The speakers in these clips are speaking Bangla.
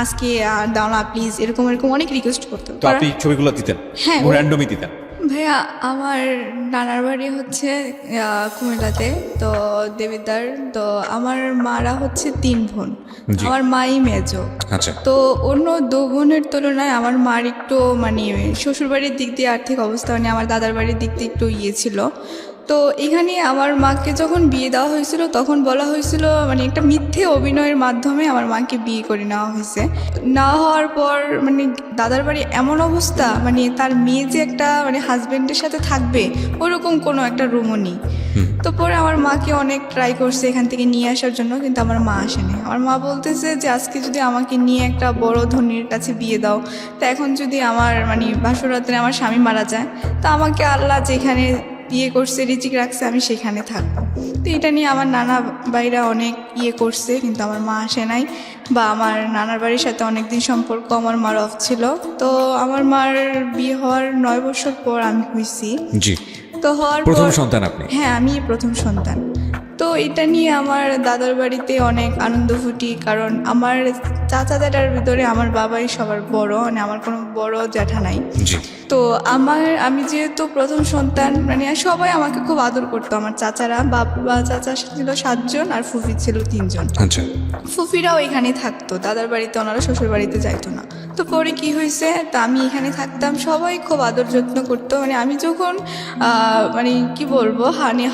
আজকে দাও না প্লিজ, এরকম এরকম অনেক রিকোয়েস্ট করতো। তো আপনি ছবিগুলো দিতেন? হ্যাঁ, র্যান্ডমই দিতেন? ভাইয়া আমার নানার বাড়ি হচ্ছে কুমিল্লাতে, তো দেবিদ্বার। তো আমার মারা হচ্ছে 3 বোন, জি। আমার মাই মেজো। আচ্ছা। তো অন্য 2 বোনের তুলনায় আমার মার একটু মানে শ্বশুরবাড়ির দিক দিয়ে আর্থিক অবস্থা, মানে আমার দাদার বাড়ির দিক দিয়ে একটু ছিল। তো এখানে আমার মাকে যখন বিয়ে দেওয়া হয়েছিল তখন বলা হয়েছিল মানে একটা মিথ্যে অভিনয়ের মাধ্যমে আমার মাকে বিয়ে করে নেওয়া হয়েছে। না হওয়ার পর মানে দাদার বাড়ি এমন অবস্থা, মানে তার মেয়ে যে একটা মানে হাজবেন্ডের সাথে থাকবে ওরকম কোনো একটা রুমও নেই। তো পরে আমার মাকে অনেক ট্রাই করছে এখান থেকে নিয়ে আসার জন্য, কিন্তু আমার মা আসেনি। আমার মা বলতেছে যে আজকে যদি আমাকে নিয়ে একটা বড় ধনীর কাছে বিয়ে দাও, তা এখন যদি আমার মানে বাসরাতে আমার স্বামী মারা যায়, তা আমাকে আল্লাহ যেখানে বিয়ে করছে রিজিক রাখছে আমি সেখানে থাকবো। তো এটা নিয়ে আমার নানা ভাইরা অনেক করছে, কিন্তু আমার মা আসে নাই। বা আমার নানার বাড়ির সাথে অনেক দিন সম্পর্ক আমার মার অফ ছিল। তো আমার মার বিয়ে হওয়ার 9 বছর পর আমি হয়েছি। জি। তো হওয়ার প্রথম পর সন্তান আপনি? হ্যাঁ, আমি প্রথম সন্তান। তো এটা নিয়ে আমার দাদার বাড়িতে অনেক আনন্দ ফুটি, কারণ আমার চাচা জ্যাঠার ভিতরে আমার বাবাই সবার বড়, মানে আমার কোনো বড় জ্যাঠা নাই। জি। তো আমি যেহেতু প্রথম সন্তান, মানে সবাই আমাকে খুব আদর করতো। আমার চাচারা, বাবা চাচা ছিল 7 জন আর ফুফি ছিল 3 জন। আচ্ছা। ফুফিরাও এখানে থাকতো দাদার বাড়িতে, ওনারা শ্বশুর বাড়িতে যাইতো না। তো পরে কি হয়েছে, তা আমি এখানে থাকতাম, সবাই খুব আদর যত্ন করতো। মানে আমি যখন মানে কি বলবো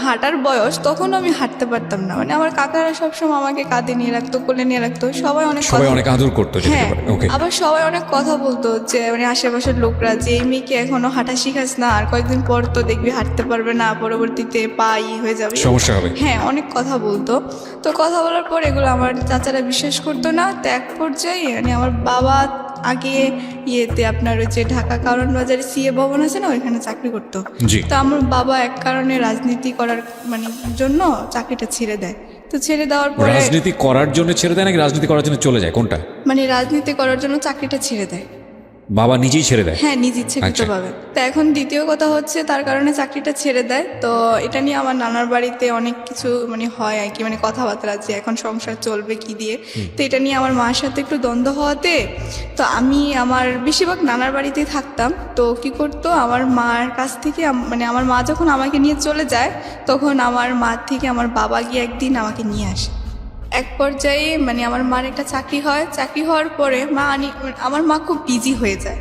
হাঁটার বয়স, তখন আমি হাঁটতে পারতাম না। মানে আমার কাকারা সবসময় আমাকে কাঁধে নিয়ে রাখতো, কোলে নিয়ে রাখতো, সবাই অনেক আদর করতো। হ্যাঁ, ওকে। আবার সবাই অনেক কথা বলতো যে মানে আশেপাশের লোকরা যে এই মেয়েকে এখনো হাঁটা শিখাস না, আর কয়েকদিন পর তো দেখবি হাঁটতে পারবে না, পরবর্তীতে পা হয়ে যাবে, সমস্যা হবে। হ্যাঁ, অনেক কথা বলতো। তো কথা বলার পর এগুলো আমার চাচারা বিশ্বাস করতো না। তো এক পর্যায়ে মানে আমার বাবা আগে আপনার ওই যে ঢাকা কারণ বাজারে সিএ ভবন আছে না, ওইখানে চাকরি করতো। জি। তো আমার বাবা এক কারণে রাজনীতি করার মানে জন্য চাকরিটা ছেড়ে দেয়। তো ছেড়ে দেওয়ার পরে রাজনীতি করার জন্য ছেড়ে দেয় নাকি রাজনীতি করার জন্য চলে যায়, কোনটা? মানে রাজনীতি করার জন্য চাকরিটা ছেড়ে দেয়। বাবা নিজেই ছেড়ে দেয়? হ্যাঁ, নিজ ইচ্ছাকৃতভাবে। তো এখন দ্বিতীয় কথা হচ্ছে তার কারণে চাকরিটা ছেড়ে দেয়। তো এটা নিয়ে আমার নানার বাড়িতে অনেক কিছু মানে হয় আর কি, মানে কথাবার্তা যে এখন সংসার চলবে কি দিয়ে। তো এটা নিয়ে আমার মার সাথে একটু দ্বন্দ্ব হওয়াতে তো আমি আমার বেশিরভাগ নানার বাড়িতেই থাকতাম। তো কি করতো, আমার মার কাছ থেকে মানে আমার মা যখন আমাকে নিয়ে চলে যায়, তখন আমার মা থেকে আমার বাবা গিয়ে একদিন আমাকে নিয়ে আসে। এক পর্যায়ে মানে আমার মার একটা চাকরি হয়, চাকরি হওয়ার পরে আমার মা খুব বিজি হয়ে যায়।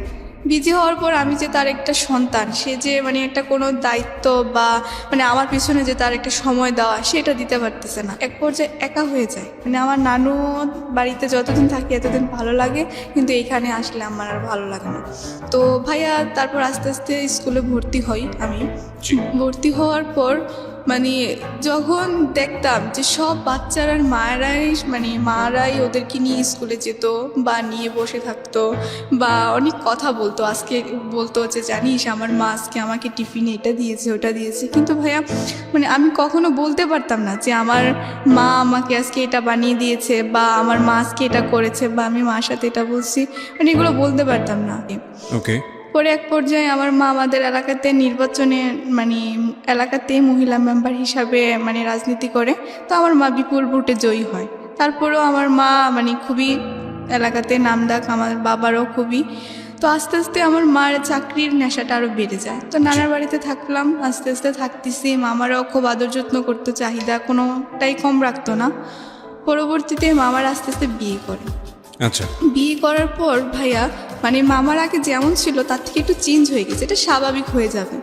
বিজি হওয়ার পর আমি যে তার একটা সন্তান, সে যে মানে একটা কোনো দায়িত্ব বা মানে আমার পিছনে যে তার একটা সময় দেওয়া, সেটা দিতে পারতেছে না। এক পর্যায়ে একা হয়ে যায়। মানে আমার নানু বাড়িতে যতদিন থাকি এতদিন ভালো লাগে, কিন্তু এখানে আসলে আমার আর ভালো লাগে না। তো ভাইয়া তারপর আস্তে আস্তে স্কুলে ভর্তি হই আমি। ভর্তি হওয়ার পর মানে যখন দেখতাম যে সব বাচ্চারা মারাই ওদেরকে নিয়ে স্কুলে যেত বা নিয়ে বসে থাকতো বা অনেক কথা বলতো। আজকে বলতো যে জানিস আমার মা আজকে আমাকে টিফিনে এটা দিয়েছে ওটা দিয়েছে, কিন্তু ভাইয়া মানে আমি কখনো বলতে পারতাম না যে আমার মা আমাকে আজকে এটা বানিয়ে দিয়েছে বা আমার মা আজকে এটা করেছে বা আমি মার সাথে এটা বলছি, মানে এগুলো বলতে পারতাম না। ওকে। পরে এক পর্যায়ে আমার মা আমাদের এলাকাতে নির্বাচনে মানে এলাকাতে মহিলা মেম্বার হিসাবে মানে রাজনীতি করে। তো আমার মা বিপুল ভোটে জয়ী হয়। তারপরেও আমার মা মানে খুবই এলাকাতে নামডাক, আমার বাবারও খুবই। তো আস্তে আস্তে আমার মার চাকরির নেশাটা আরও বেড়ে যায়। তো নানার বাড়িতে থাকলাম, আস্তে আস্তে থাকতেছি। মামারাও খুব আদর যত্ন করতো, চাহিদা কোনোটাই কম রাখতো না। পরবর্তীতে মামার আস্তে আস্তে বিয়ে করে। আচ্ছা। বিয়ে করার পর ভাইয়া মানে মামার আগে যেমন ছিল তার থেকে একটু চেঞ্জ হয়ে গেছে, এটা স্বাভাবিক হয়ে যাবে।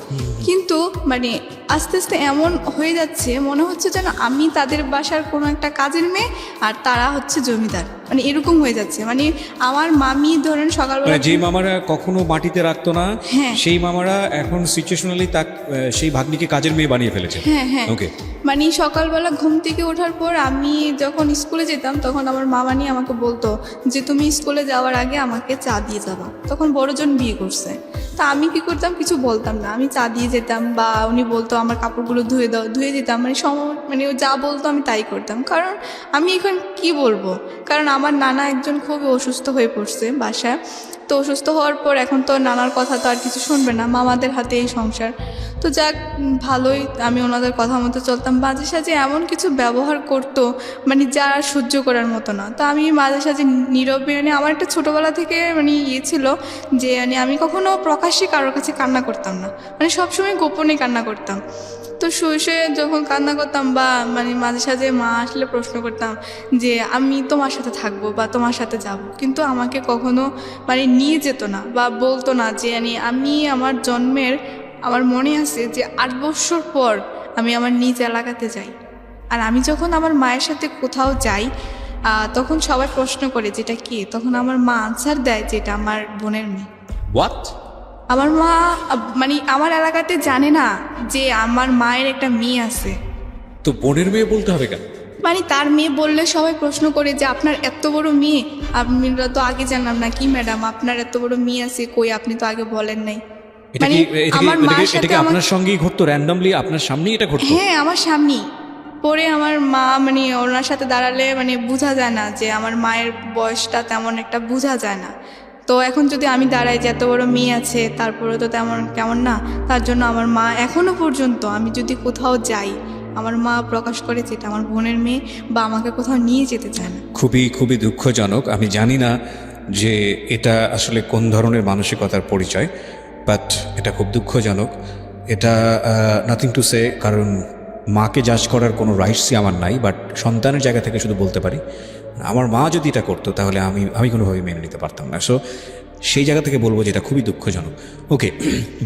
কিন্তু মানে আস্তে আস্তে এমন হয়ে যাচ্ছে মনে হচ্ছে যেন আমি তাদের বাসার কোনো একটা কাজের মেয়ে আর তারা হচ্ছে জমিদার, মানে এরকম হয়ে যাচ্ছে। মানে আমার মামি ধরেন সকালবেলা যে মামারা কখনো মাটিতে রাখতো না, হ্যাঁ, সেই মামারা এখন সিচুয়েশনালি সেই ভাগ্নিকে কাজের মেয়ে বানিয়ে ফেলেছে। হ্যাঁ হ্যাঁ। ওকে। মানে সকালবেলা ঘুম থেকে ওঠার পর আমি যখন স্কুলে যেতাম তখন আমার মামানি আমাকে বলতো যে তুমি স্কুলে যাওয়ার আগে আমাকে চা দিয়ে যাবা। তখন বড়জন বিয়ে করছে। তা আমি কি করতাম, কিছু বলতাম না, আমি চা দিয়ে যেতাম বা উনি বলতো আমার কাপড়গুলো ধুয়ে দাও, ধুয়ে দিতাম। মানে ও যা বলতো আমি তাই করতাম, কারণ আমি এখন কি বলবো, কারণ আমার নানা একজন খুবই অসুস্থ হয়ে পড়ছে বাসায়। তো অসুস্থ হওয়ার পর এখন তো নানার কথা তো আর কিছু শুনবে না, মামাদের হাতে এই সংসার। তো যাক, ভালোই, আমি ওনাদের কথা মতো চলতাম। মাঝে সাঝে এমন কিছু ব্যবহার করতো মানে যা আর সহ্য করার মতো না। তো আমি মাঝে সাঝে নীরবে, মানে আমার একটা ছোটোবেলা থেকে মানে ইয়ে ছিল যে মানে আমি কখনো প্রকাশ্যে কারোর কাছে কান্না করতাম না, মানে সবসময় গোপনে কান্না করতাম। তো শুয়ে শুয়ে যখন কান্না করতাম বা মানে মাঝে সাঝে মা আসলে প্রশ্ন করতাম যে আমি তোমার সাথে থাকবো বা তোমার সাথে যাব, কিন্তু আমাকে কখনো মানে নিয়ে যেত না বা বলতো না যে আমি আমার জন্মের, আমার মনে আছে যে 8 বছর পর আমি আমার নিজ এলাকাতে যাই। আর আমি যখন আমার মায়ের সাথে কোথাও যাই তখন সবাই প্রশ্ন করে যেটা কি, তখন আমার মা আনসার দেয় যে এটা আমার বোনের মেয়ে। হোয়াট? আমার মা মানে আমার এলাকাতে জানে না যে আমার মায়ের একটা মেয়ে আছে। তো বোনের মেয়ে বলতে হবে কেন? মানে তার মেয়ে বললে সবাই প্রশ্ন করে যে আপনার এত বড় মেয়ে, আমরা তো আগে জানলাম না। কি ম্যাডাম, আপনার এত বড় মেয়ে আছে, কই আপনি তো আগে বলেন নাই। এটা মানে কি আমার মায়ের সাথে আপনার সঙ্গেই ঘটতো? র্যান্ডমলি আপনার সামনেই এটা ঘটতো? হ্যাঁ, আমার সামনেই। পরে আমার মা মানে ওনার সাথে দাঁড়ালে মানে বোঝা যায় না যে আমার মায়ের বয়সটা তেমন একটা বোঝা যায় না। তো এখন যদি আমি দাঁড়াই যে এত বড় মেয়ে আছে, তারপরে তো তেমন কেমন না। তার জন্য আমার মা এখনো পর্যন্ত আমি যদি কোথাও যাই, আমার মা প্রকাশ করে যে এটা আমার বোনের মেয়ে, বা আমাকে কোথাও নিয়ে যেতে চায় না। খুবই খুবই দুঃখজনক। আমি জানি না যে এটা আসলে কোন ধরনের মানসিকতার পরিচয়, বাট এটা খুব দুঃখজনক। এটা নাথিং টু সে, কারণ মাকে জাজ করার কোনো রাইটসই আমার নাই, বাট সন্তানের জায়গা থেকে শুধু বলতে পারি আমার মা যদি এটা করতো তাহলে আমি কোনোভাবেই মেনে নিতে পারতাম না। সো সেই জায়গা থেকে বলবো যে এটা খুবই দুঃখজনক। ওকে,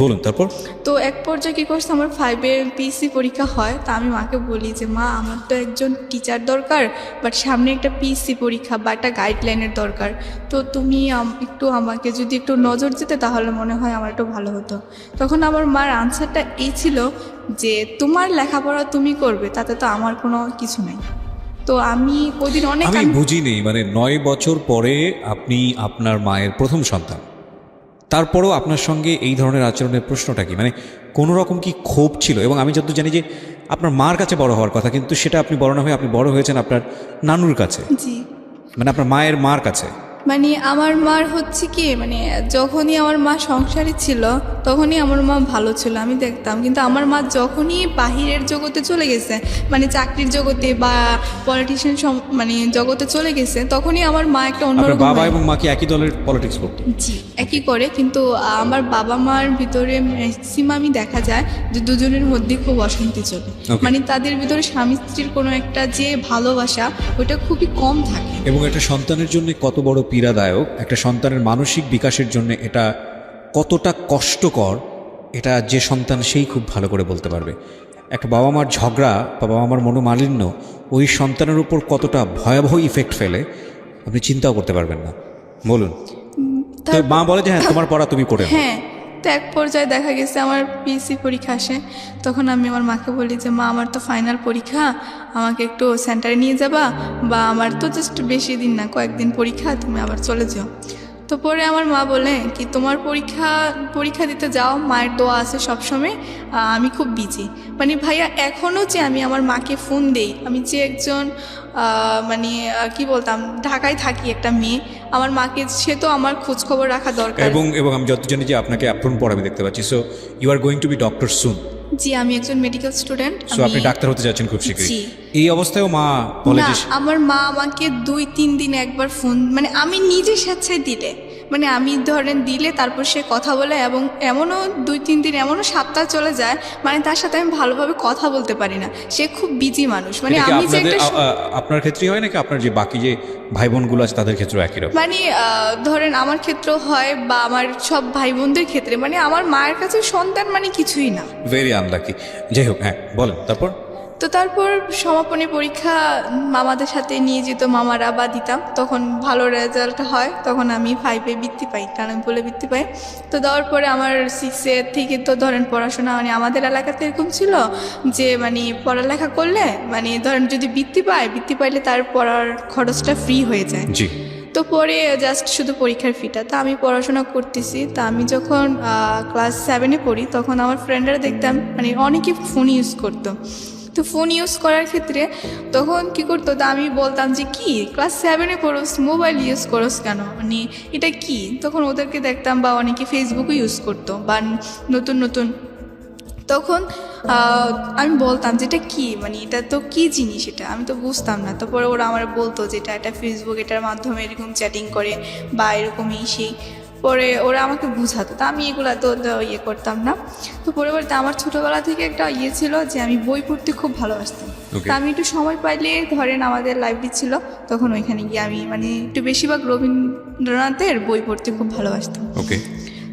বলুন তারপর। তো এক পর্যায়ে কী করছে, আমার 5-এর পিএসসি পরীক্ষা হয়। তা আমি মাকে বলি যে মা, আমার তো একজন টিচার দরকার, বাট সামনে একটা পিএসসি পরীক্ষা বা একটা গাইডলাইনের দরকার। তো তুমি একটু আমাকে যদি একটু নজর দিতে তাহলে মনে হয় আমার একটু ভালো হতো। তখন আমার মার আনসারটা এই ছিল যে তোমার লেখাপড়া তুমি করবে, তাতে তো আমার কোনো কিছু নাই। তো আমি ওই দিন অনেক আমি বুঝিনি, মানে 9 বছর পরে আপনি আপনার মায়ের প্রথম সন্তান, তারপরেও আপনার সঙ্গে এই ধরনের আচরণের প্রশ্নটা কি? মানে কোনো রকম কি ক্ষোভ ছিল? এবং আমি যতদূর জানি যে আপনার মার কাছে বড় হওয়ার কথা, কিন্তু সেটা আপনি বড় না হয়ে আপনি বড় হয়েছেন আপনার নানুর কাছে, জি, মানে আপনার মায়ের মার কাছে। মানে আমার মার হচ্ছে কি, মানে যখনই আমার মা সংসারী ছিল তখনই আমার মা ভালো ছিল, আমি দেখতাম। কিন্তু আমার মা যখনই বাহিরের জগতে চলে গেছে, মানে চাকরির জগতে বা পলিটিশিয়ান মানে জগতে চলে গেছে, তখনই আমার মা একটা আপনার অন্যরকম বাবা এবং মা কি একই দলের পলিটিক্স করতো? জি, একই করে। কিন্তু আমার বাবা মার ভিতরে ম্যাক্সিমামই দেখা যায় যে দুজনের মধ্যে খুব অশান্তি চলে। Okay. মানে তাদের ভিতরে স্বামী স্ত্রীর কোনো একটা যে ভালোবাসা, ওটা খুবই কম থাকে। এবং একটা সন্তানের জন্য কত বড় পীড়াদায়ক, একটা সন্তানের মানসিক বিকাশের জন্য এটা কতটা কষ্টকর, এটা যে সন্তান সেই খুব ভালো করে বলতে পারবে। একটা বাবা মার ঝগড়া বা বাবা মার মনোমালিন্য ওই সন্তানের উপর কতটা ভয়াবহ ইফেক্ট ফেলে আপনি চিন্তাও করতে পারবেন না। বলুন। তো মা বলে যে হ্যাঁ তোমার পড়া তুমি করে নাও। হ্যাঁ, তো এক পর্যায়ে দেখা গেছে আমার পিএসসি পরীক্ষা আসে। তখন আমি আমার মাকে বলি যে মা, আমার তো ফাইনাল পরীক্ষা, আমাকে একটু সেন্টারে নিয়ে যাবা, বা আমার তো জাস্ট বেশি দিন না, কয়েকদিন পরীক্ষা, তুমি আবার চলে যাও। তো পরে আমার মা বলে কি, তোমার পরীক্ষা দিতে যাও, মায়ের দোয়া আছে সবসময়, আমি খুব বিজি। মানে ভাইয়া, এখনও যে আমি আমার মাকে ফোন দেই, আমি যে একজন মানে কি বলতাম, ঢাকায় থাকি একটা মেয়ে, আমার মাকে সে তো আমার খোঁজ খবর রাখা দরকার। এবং আমি যত জানি যে আপনাকে অ্যাপ্রন পর আমি দেখতে পাচ্ছি। So you are going to be doctor soon. জি, আমি একজন মেডিকেল স্টুডেন্ট। সো আপনি ডাক্তার হতে যাচ্ছেন খুব শীঘ্রই। জি। এই অবস্থায়ও মা বলে না, যে আমার মা আমাকে 2-3 দিন একবার ফোন, মানে আমি নিজে স্বেচ্ছায় দিলে, মানে আমি ধরেন দিলে তারপর সে কথা বলে, এবং এমনও 2-3 দিন, এমনও সপ্তাহ চলে যায়, মানে তার সাথে আমি ভালোভাবে কথা বলতে পারি না। সে খুব বিজি মানুষ। মানে এটা কি আমি যে একটা আপনার ক্ষেত্রেই হয় নাকি আপনার যে বাকি যে ভাই বোনগুলো আছে তাদের ক্ষেত্রেও একই রকম? মানে ধরেন আমার ক্ষেত্রেও হয়, বা আমার সব ভাই বোনদের ক্ষেত্রে, মানে আমার মায়ের কাছে সন্তান মানে কিছুই না। Very unlucky. যাই হোক, হ্যাঁ বলেন তারপর। তো তারপর সমাপনী পরীক্ষা মামাদের সাথে নিয়ে যেত মামারা, বা দিতাম। তখন ভালো রেজাল্ট হয়, তখন আমি 5-এ বৃত্তি পাই, টানামপুলে বৃত্তি পাই। তো দেওয়ার পরে আমার 6-এর থেকে তো ধরেন পড়াশোনা, মানে আমাদের এলাকাতে এরকম ছিল যে মানে পড়ালেখা করলে, মানে ধরেন যদি বৃত্তি পাইলে তার পড়ার খরচটা ফ্রি হয়ে যায়। জি। তো পরে জাস্ট শুধু পরীক্ষার ফিটা। তা আমি পড়াশোনা করতেছি। তা আমি যখন ক্লাস 7-এ পড়ি, তখন আমার ফ্রেন্ডরা দেখতাম মানে অনেকে ফোন ইউজ করতো। তো ফোন ইউজ করার ক্ষেত্রে তখন কি করতো, তা আমি বলতাম যে কি ক্লাস 7-এ পড়োস, মোবাইল ইউজ করোস কেন, মানে এটা কি। তখন ওদেরকে দেখতাম বা অনেকে ফেসবুকও ইউজ করতো বা নতুন নতুন, তখন আমি বলতাম যে এটা কী, মানে এটা তো কী জিনিস, এটা আমি তো বুঝতাম না। তারপরে ওরা আমার বলতো যে এটা ফেসবুক, এটার মাধ্যমে এরকম চ্যাটিং করে বা এরকমই সেই। পরে ওরা আমাকে বুঝাতো, তা আমি এগুলো তো ইয়ে করতাম না। তো পরবর্তীতে আমার ছোটোবেলা থেকে একটা ইয়ে ছিল যে আমি বই পড়তে খুব ভালোবাসতাম। তা আমি একটু সময় পাইলে ধরেন আমাদের লাইব্রেরি ছিল, তখন ওইখানে গিয়ে আমি মানে একটু বেশিরভাগ রবীন্দ্রনাথের বই পড়তে খুব ভালোবাসতাম। ওকে।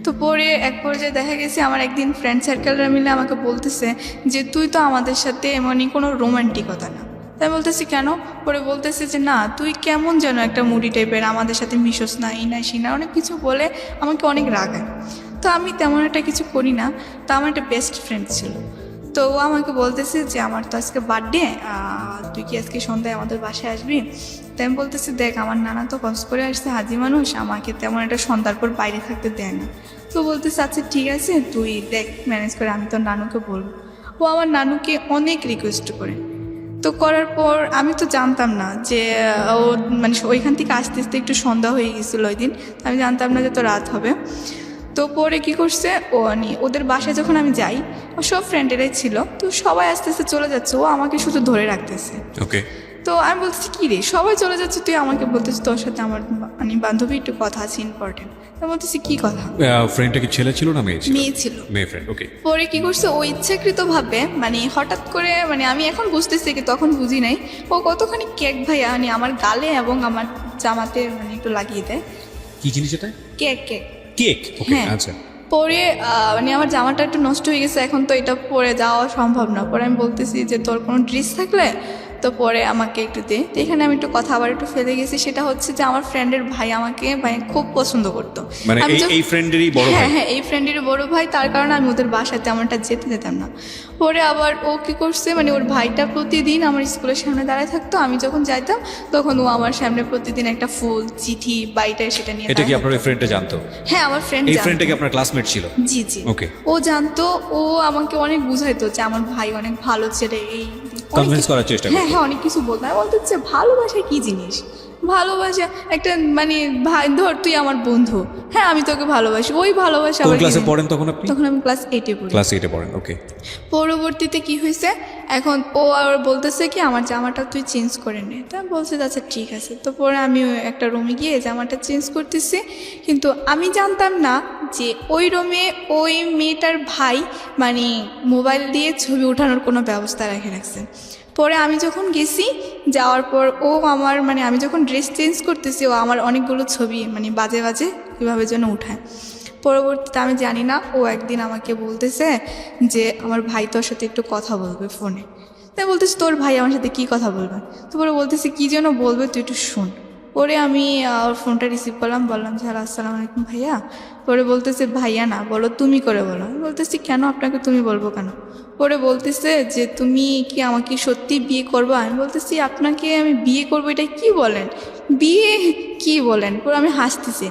তো পরে এক পর্যায়ে দেখা গেছে আমার একদিন ফ্রেন্ড সার্কেলরা মিলে আমাকে বলতেছে যে তুই তো আমাদের সাথে এমনই কোনো রোমান্টিকতা না। তাই বলতেছি কেন, পরে বলতেছে যে না তুই কেমন যেন একটা মুডি টাইপের, আমাদের সাথে মিশোস না, এই না সেই না, অনেক কিছু বলে আমাকে অনেক রাগায়। তো আমি তেমন একটা কিছু করি না। তো আমার একটা বেস্ট ফ্রেন্ড ছিল, তো ও আমাকে বলতেছে যে আমার তো আজকে বার্থডে, তুই কি আজকে সন্ধ্যায় আমাদের বাসায় আসবি। তাই আমি বলতেছি দেখ আমার নানা তো কষ্ট করে আসছে, হাজি মানুষ, আমাকে তেমন একটা সন্ধ্যার পর বাইরে থাকতে দেয় না। তো বলতেছে আচ্ছা ঠিক আছে তুই দেখ ম্যানেজ করে, আমি তোর নানুকে বলবো। ও আমার নানুকে অনেক রিকোয়েস্ট করে, তো করার পর আমি তো জানতাম না যে ও মানে ওইখান থেকে আস্তে আস্তে একটু সন্ধ্যা হয়ে গেছিলো ওই দিন, আমি জানতাম না যে তো রাত হবে। তো পরে কি করছে ও ওদের বাসায় যখন আমি যাই, ও সব ফ্রেন্ডেরাই ছিল, তো সবাই আস্তে আস্তে চলে যাচ্ছে, ও আমাকে শুধু ধরে রাখতেছে। ওকে। তো আমি বলতেছি কী রে সবাই চলে যাচ্ছে, তুই আমাকে বলতেছিস তোর সাথে আমার মানে বান্ধবী একটু কথা আছে ইম্পর্টেন্ট। আমি বলতেছি কী কথা। ফ্রেন্ডটা কি ছেলে ছিল না মেয়ে ছিল? মেয়ে ছিল। মেয়ে ফ্রেন্ড, ওকে। পরে কি করছে ও ইচ্ছাকৃতভাবে মানে হঠাৎ করে, মানে আমি এখন বুঝতেছি কি তখন বুঝি নাই, ও কতখানি কেক ভাইয়া মানে আমার গালে এবং আমার জামাতে মানে একটু লাগিয়ে দেয়। কি জিনিস এটা? কেক কেক কেক, ওকে। হ্যাঁ। আচ্ছা। পরে মানে আমার জামাটা একটু নষ্ট হয়ে গেছে, এখন তো এটা পরে যাওয়া সম্ভব না। পরে আমি বলতেছি যে তোর কোনো ড্রেস থাকলে তো পরে আমাকে একটু দে। তো এখানে আমি একটু কথা আবার একটু ফেলে গেছি, সেটা হচ্ছে যে আমার ফ্রেন্ডের ভাই আমাকে ভাই খুব পছন্দ করতো। মানে এই ফ্রেন্ডেরই বড় ভাই? হ্যাঁ হ্যাঁ, এই ফ্রেন্ডেরই বড় ভাই, তার কারণে আমি ওদের বাসায় তেমনটা যেতে দিতাম না। পরে আবার ও কি করছে, মানে ওর ভাইটা প্রতিদিন আমার স্কুলের সামনে দাঁড়ায় থাকতো, আমি যখন যাইতাম তখন ও আমার সামনে প্রতিদিন একটা ফুল, চিঠি, বাড়িটা সেটা নিয়ে। এটা কি আপনার এই ফ্রেন্ডটা জানতো? হ্যাঁ আমার ফ্রেন্ড। এই ফ্রেন্ডটা কি আপনার ক্লাসমেট ছিল? জি জি। ওকে। ও জানতো, ও আমাকে অনেক বুঝাইতো যে আমার ভাই অনেক ভালো ছেলে, এই কনভিন্স করার চেষ্টা করতো। হ্যাঁ হ্যাঁ, অনেক কিছু বলতো। আমি বলতে হচ্ছে ভালোবাসা কি জিনিস, ভালোবাসা একটা মানে ভাই, ধর তুই আমার বন্ধু, হ্যাঁ আমি তোকে ভালোবাসি, ওই ভালোবাসা। কোন ক্লাসে পড়েন তখন আপনি? তখন আমি ক্লাস 8-এ পড়ি। ক্লাস 8-এ পড়েন, ওকে। পরবর্তীতে কি হয়েছে, এখন ও আর বলতেছে কি আমার জামাটা তুই চেঞ্জ করে নে। তা বলছে আচ্ছা ঠিক আছে। তো পরে আমি একটা রুমে গিয়ে জামাটা চেঞ্জ করতেছি, কিন্তু আমি জানতাম না যে ওই রুমে ওই মেয়েটার ভাই মানে মোবাইল দিয়ে ছবি ওঠানোর কোনো ব্যবস্থা রেখে রাখছে। পরে আমি যখন গেছি, যাওয়ার পর ও আমার মানে আমি যখন ড্রেস চেঞ্জ করতেছি, ও আমার অনেকগুলো ছবি মানে বাজে বাজে কীভাবে যেন উঠায়। পরবর্তীতে আমি জানি না, ও একদিন আমাকে বলতেছে যে আমার ভাই তোর সাথে একটু কথা বলবে ফোনে। তাই বলতেছি তোর ভাই আমার সাথে কী কথা বলবে। তো পরে বলতেছি কী যেন বলবে, তুই একটু শোন। পরে আমি ওর ফোনটা রিসিভ করলাম, বললাম যে হ্যালো আসসালামু আলাইকুম ভাইয়া। পরে বলতেছে ভাইয়া না, বলো তুমি করে বলো। আমি বলতেছি কেন, আপনাকে তুমি বলবো কেন। পরে বলতেছে যে তুমি কি আমাকে সত্যি বিয়ে করবো। আমি বলতেছি আপনাকে আমি বিয়ে করবো এটা কি বলেন, বিয়ে কি বলেন। পরে আমি হাসতেছি।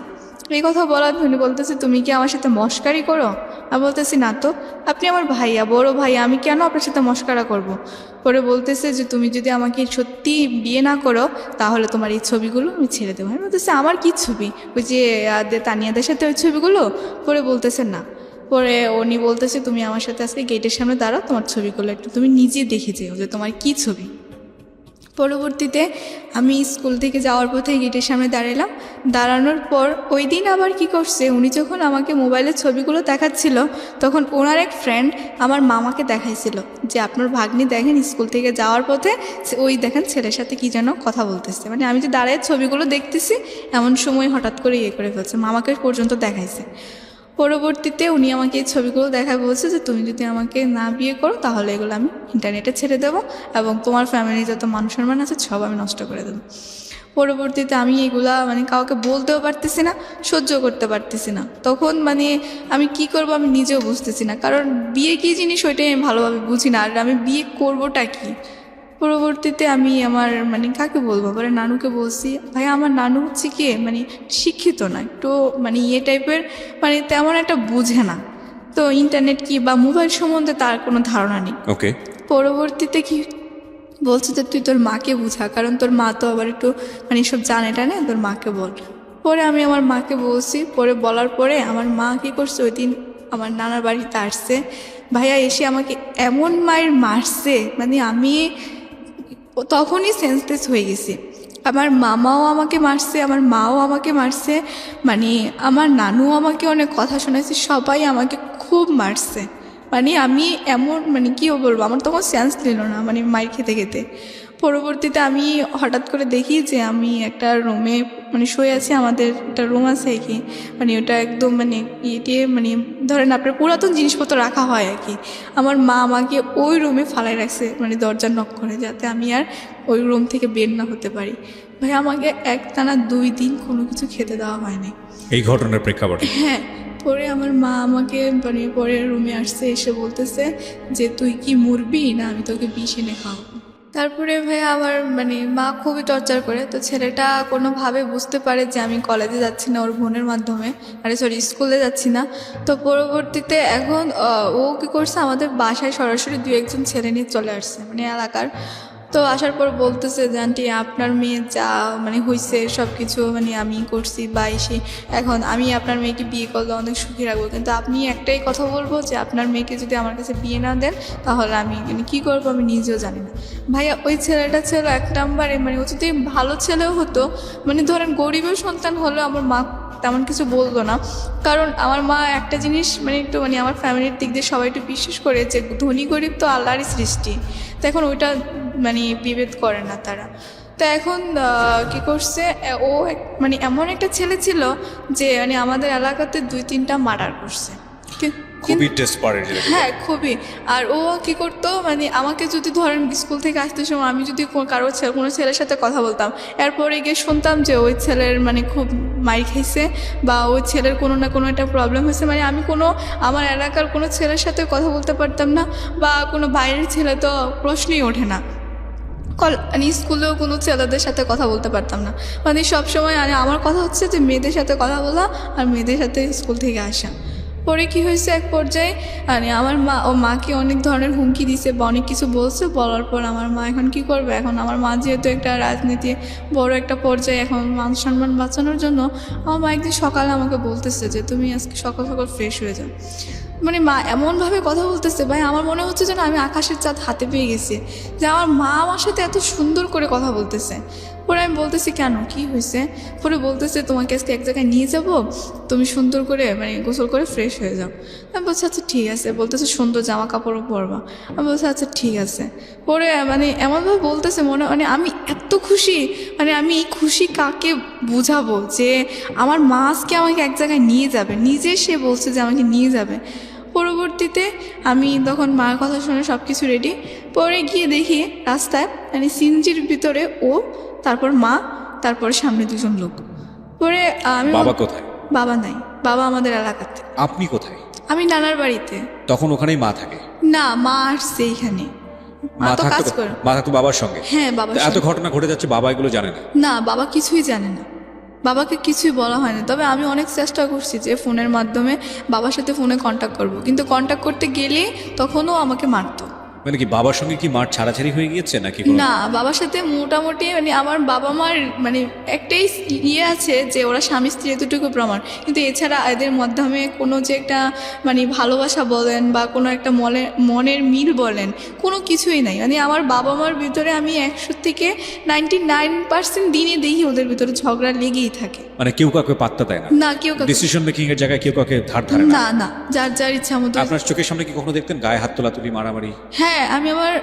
এই কথা বলার উনি বলতেছে তুমি কি আমার সাথে মস্কারি করো। আমি বলতেছি না তো, আপনি আমার ভাইয়া, বড় ভাইয়া, আমি কেন আপনার সাথে মস্কারা করব। পরে বলতেছে যে তুমি যদি আমাকে সত্যি বিয়ে না করো তাহলে তোমার এই ছবিগুলো আমি ছেড়ে দেবো। আমি বলতেছি আমার কি ছবি, ওই যে তানিয়াদের সাথে ওই ছবিগুলো। পরে বলতেছে না। পরে উনি বলতেছে তুমি আমার সাথে আজকে গেটের সামনে দাঁড়াও, তোমার ছবিগুলো একটু তুমি নিজে দেখে যেও যে তোমার কি ছবি। পরবর্তীতে আমি স্কুল থেকে যাওয়ার পথে গেটের সামনে দাঁড়ালাম। দাঁড়ানোর পর ওই দিন আবার কি করছে, উনি যখন আমাকে মোবাইলের ছবিগুলো দেখাচ্ছিল তখন ওনার এক ফ্রেন্ড আমার মামাকে দেখাইছিল যে আপনার ভাগ্নি দেখেন স্কুল থেকে যাওয়ার পথে ওই দেখেন ছেলের সাথে কি যেন কথা বলতেছে। মানে আমি যে দাঁড়ায় ছবিগুলো দেখতেছি এমন সময় হঠাৎ করে ইয়ে করে ফেলছে, মামাকে পর্যন্ত দেখাইছে। পরবর্তীতে উনি আমাকে এই ছবিগুলো দেখায় বলছে যে তুমি যদি আমাকে না বিয়ে করো তাহলে এগুলো আমি ইন্টারনেটে ছেড়ে দেবো এবং তোমার ফ্যামিলি যত মান সম্মান আছে সব আমি নষ্ট করে দেবো। পরবর্তীতে আমি এগুলা মানে কাউকে বলতেও পারতেছি না, সহ্য করতে পারতেছি না। তখন মানে আমি কি করব আমি নিজেও বুঝতেছি না, কারণ বিয়ে কী জিনিস ওইটাই আমি ভালোভাবে বুঝি না, আর আমি বিয়ে করবোটা কি। পরবর্তীতে আমি আমার মানে কাকে বলবো, পরে নানুকে বলছি। ভাই আমার নানু হচ্ছে কি মানে শিক্ষিত না, একটু মানে ইয়ে টাইপের, মানে তেমন একটা বুঝে না, তো ইন্টারনেট কি বা মোবাইল সম্বন্ধে তার কোনো ধারণা নেই। ওকে। পরবর্তীতে কি বলছে যে তুই তোর মাকে বুঝা, কারণ তোর মা তো আবার একটু মানে সব জানে টানে, তোর মাকে বল। পরে আমি আমার মাকে বলছি, পরে বলার পরে আমার মা কী করছে, ওই দিন আমার নানার বাড়িতে আসছে ভাইয়া, এসে আমাকে এমন মায়ের মারছে, মানে আমি তখনই সেন্সলেস হয়ে গেছি। আমার মামাও আমাকে মারছে, আমার মাও আমাকে মারছে, মানে আমার নানুও আমাকে অনেক কথা শোনাইছে, সবাই আমাকে খুব মারছে। মানে আমি এমন মানে কী বলবো, আমার তখন সেন্স নিল না মানে মায়ের খেতে খেতে। পরবর্তীতে আমি হঠাৎ করে দেখি যে আমি একটা রুমে মানে শুয়ে আছি, আমাদের একটা রুম আছে আর কি, মানে ওটা একদম মানে ইয়ে মানে ধরেন আপনার পুরাতন জিনিসপত্র রাখা হয় আর কি। আমার মা আমাকে ওই রুমে ফালাই রাখছে, মানে দরজা নক করে, যাতে আমি আর ওই রুম থেকে বের না হতে পারি। ভাই আমাকে একটানা 2 দিন কোনো কিছু খেতে দেওয়া হয়নি এই ঘটনার প্রেক্ষাপটে। হ্যাঁ, পরে আমার মা আমাকে মানে পরে রুমে আসছে, এসে বলতেছে যে তুই কি মরবি না আমি তোকে বিষ এনে খাওয়াবো। তারপরে ভাই আমার মানে মা খুবই টর্চার করে, তো ছেলেটা কোনোভাবে বুঝতে পারে যে আমি কলেজে যাচ্ছি না ওর বোনের মাধ্যমে, সরি স্কুলে যাচ্ছি না। তো পরবর্তীতে এখন ও কী করছে, আমাদের বাসায় সরাসরি 2-1 ছেলে নিয়ে চলে আসছে মানে এলাকার। তো আসার পর বলতেছে যে আন্টি আপনার মেয়ে যা মানে হয়েছে সব কিছু মানে আমি করছি বা এসে, এখন আমি আপনার মেয়েকে বিয়ে করলে অনেক সুখী রাখবো, কিন্তু আপনি একটাই কথা বলবো যে আপনার মেয়েকে যদি আমার কাছে বিয়ে না দেন তাহলে আমি মানে কী করবো আমি নিজেও জানি না। ভাইয়া ওই ছেলেটা ছিল 1 নম্বরে, মানে ও যদি ভালো ছেলেও হতো, মানে ধরেন গরিবের সন্তান হলেও আমার মা তেমন কিছু বলতো না, কারণ আমার মা একটা জিনিস মানে একটু মানে আমার ফ্যামিলির দিক দিয়ে সবাই একটু বিশ্বাস করে যে ধনী গরিব তো আল্লাহরই সৃষ্টি, তো এখন ওইটা মানে বিভেদ করে না তারা। তো এখন কী করছে, ও মানে এমন একটা ছেলে ছিল যে মানে আমাদের এলাকাতে 2-3টা মার্ডার করছে। খুবই ডেসপারেট। হ্যাঁ খুবই। আর ও কি করতো, মানে আমাকে যদি ধরেন স্কুল থেকে আসতে সময় আমি যদি কোনো ছেলের সাথে কথা বলতাম, এরপরে গিয়ে শুনতাম যে ওই ছেলের মানে খুব মাইর খাইছে বা ওই ছেলের কোনো না কোনো একটা প্রবলেম হয়েছে, মানে আমি আমার এলাকার কোনো ছেলের সাথে কথা বলতে পারতাম না, বা কোনো বাইরের ছেলে তো প্রশ্নই ওঠে না। মানে স্কুলেও কোনো ছেলেদের সাথে কথা বলতে পারতাম না, মানে সবসময় মানে আমার কথা হচ্ছে যে মেয়েদের সাথে কথা বলা আর মেয়েদের সাথে স্কুল থেকে আসা। পরে কি হয়েছে, এক পর্যায়ে মানে আমার মাকে অনেক ধরনের হুমকি দিছে বা অনেক কিছু বলছে, বলার পর আমার মা এখন কি করবে, এখন আমার মা যেহেতু একটা রাজনীতি বড় একটা পর্যায়ে, এখন মান সম্মান বাঁচানোর জন্য আমার মা একদিন সকালে আমাকে বলতেছে যে তুমি আজকে সকাল সকাল ফ্রেশ হয়ে যাও। মানে মা এমনভাবে কথা বলতেছে ভাই, আমার মনে হচ্ছে যেন আমি আকাশের চাঁদ হাতে পেয়ে গেছি, যে আমার মা আমার সাথে এত সুন্দর করে কথা বলতেছে। পরে আমি বলতেছি কেন, কি হয়েছে? পরে বলতেছে তোমাকে আজকে এক জায়গায় নিয়ে যাব, তুমি সুন্দর করে মানে গোসল করে ফ্রেশ হয়ে যাও। আমি বলছি আচ্ছা ঠিক আছে। বলতেছে সুন্দর জামা কাপড়ও পরবা। আমি বলছি আচ্ছা ঠিক আছে। পরে মানে এমনভাবে বলতেছে মানে আমি এত খুশি, মানে আমি এই খুশি কাকে বুঝাবো, যে আমার মা আজকে আমাকে এক জায়গায় নিয়ে যাবে, নিজে সে বলছে যে আমাকে নিয়ে যাবে। পরবর্তীতে আমি তখন মার কথা শুনে সব কিছু রেডি, পরে গিয়ে দেখি রাস্তায় মানে সিনজির ভিতরে ও, তারপর মা, তারপর সামনে 2জন লোক। পরে আমি বাবা কোথায়? বাবা নাই, বাবা আমাদের এলাকাতে। আপনি কোথায়? আমি নানার বাড়িতে। তখন ওখানেই মা থাকে? না, মা আসছে এখানে, মা মা তো কাজ থাকতো, করে। মা থাকতো বাবার সঙ্গে? হ্যাঁ বাবা। এত ঘটনা ঘটে যাচ্ছে, বাবা এগুলো জানে না? না, বাবা কিছুই জানে না, বাবাকে কিছুই বলা হয়নি। তবে আমি অনেক চেষ্টা করছি যে ফোনের মাধ্যমে বাবার সাথে ফোনে কন্ট্যাক্ট করব, কিন্তু কন্ট্যাক্ট করতে গেলে তখনও আমাকে মারতো। মানে কি বাবার সঙ্গে কি মার ছাড়াছাড়ি হয়ে গিয়েছে নাকি? না, বাবার সাথে মোটামুটি মানে আমার বাবা মার মানে একটাই ইয়ে আছে যে ওরা স্বামী স্ত্রী এতটুকু প্রমাণ, কিন্তু এছাড়া এদের মাধ্যমে কোনো যে একটা মানে ভালোবাসা বলেন বা কোনো একটা মনের মিল বলেন, কোনো কিছুই নাই। মানে আমার বাবা মার ভিতরে আমি 100 থেকে 99% দিনে দেখি ওদের ভিতরে ঝগড়া লেগেই থাকে। মানে কেউ কাউকে পাত্তা দেয় না? না, কেউ কাউকে, ডিসিশন মেকিং এর জায়গায় কেউ কাউকে ধার ধারে না? না না, যার যার ইচ্ছা মতো। আপনার চোখের সামনে কি কখনো দেখতেন গায়ে হাত তোলাতুলি, মারামারি? হ্যাঁ, আমি আমার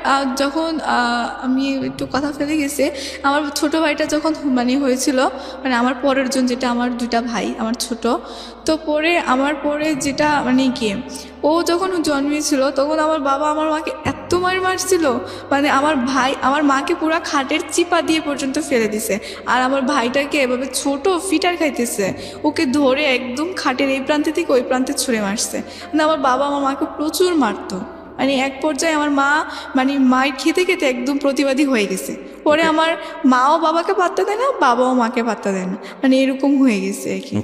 যখন আমি একটু কথা ফেলে গেছে, আমার ছোট ভাইটা যখন মানে হয়েছিল, মানে আমার পরের জন, যেটা আমার 2টা ভাই আমার ছোট, তো পরে আমার পরে যেটা মানে কি ও যখন জন্মেছিল তখন আমার বাবা আমার মাকে এত মারছিল, মানে আমার মাকে পুরো খাটের চিপা দিয়ে পর্যন্ত ফেলে দিছে, আর আমার ভাইটাকে এভাবে ছোট ফিটার খাইতেছে, ওকে ধরে একদম খাটের এই প্রান্তে থেকে ওই প্রান্তে ছুঁড়ে মারছে। মানে আমার বাবা আমার মাকে প্রচুর মারতো, মানে এক পর্যায়ে আমার মা মানে মায়ের খেতে খেতে একদম প্রতিবাদী হয়ে গেছে। পরে আমার মাও বাবাকে পাত্তা দেয় না, বাবাও মাকে পাত্তা দেয় না, মানে এরকম হয়ে গেছে আর কি।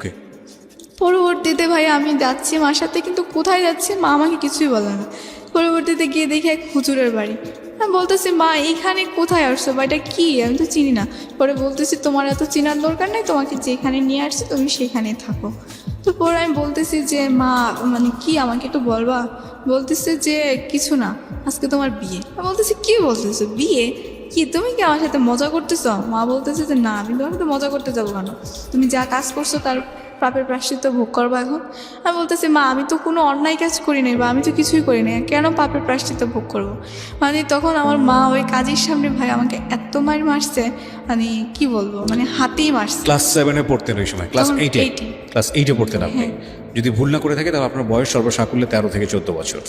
পরবর্তীতে ভাই আমি যাচ্ছি মার সাথে, কিন্তু কোথায় যাচ্ছি মা আমাকে কিছুই বলে না। পরবর্তীতে গিয়ে দেখি এক হুজুরের বাড়ি। আমি বলতেছি মা এইখানে কোথায় আসছো বা এটা কি, আমি তো চিনি না। পরে বলতেছি তোমার এত চেনার দরকার নেই, তোমাকে যেখানে নিয়ে আসছি তুমি সেখানেই থাকো। তো পরে আমি বলতেছি যে মা মানে কি আমাকে একটু বলবা? বলতেছে যে কিছু না, আজকে তোমার বিয়ে। আমি বলতেছি কি বলতেছো বিয়ে? কি তুমি কি আমার সাথে মজা করতেছ? মা বলতেছে যে না, আমি তোমার সাথে মজা করতে যাবো কেন, তুমি যা কাজ করছো তার পাপের প্রায়শ্চিত্ত ভোগ করবো এখন। আমি বলতেছি মা আমি তো কোনো অন্যায় কাজ করি নাই বা আমি তো কিছুই করি নাই, কেন পাপের প্রায়শ্চিত্ত ভোগ করবো? মানে তখন আমার মা ওই কাজের সামনে ভাই আমাকে এত মার মারছে, মানে কি বলবো, মানে হাতেই মারছে। ক্লাস 7-এ পড়তেন ওই সময়? ক্লাস তখন 8-এ? 8-এ। ক্লাস 8-এ পড়তেন আপনি? হ্যাঁ। যদি ভুল না করে থাকে তাহলে আপনার বয়স সর্বসাকুল্যে 13 থেকে 14 বছর।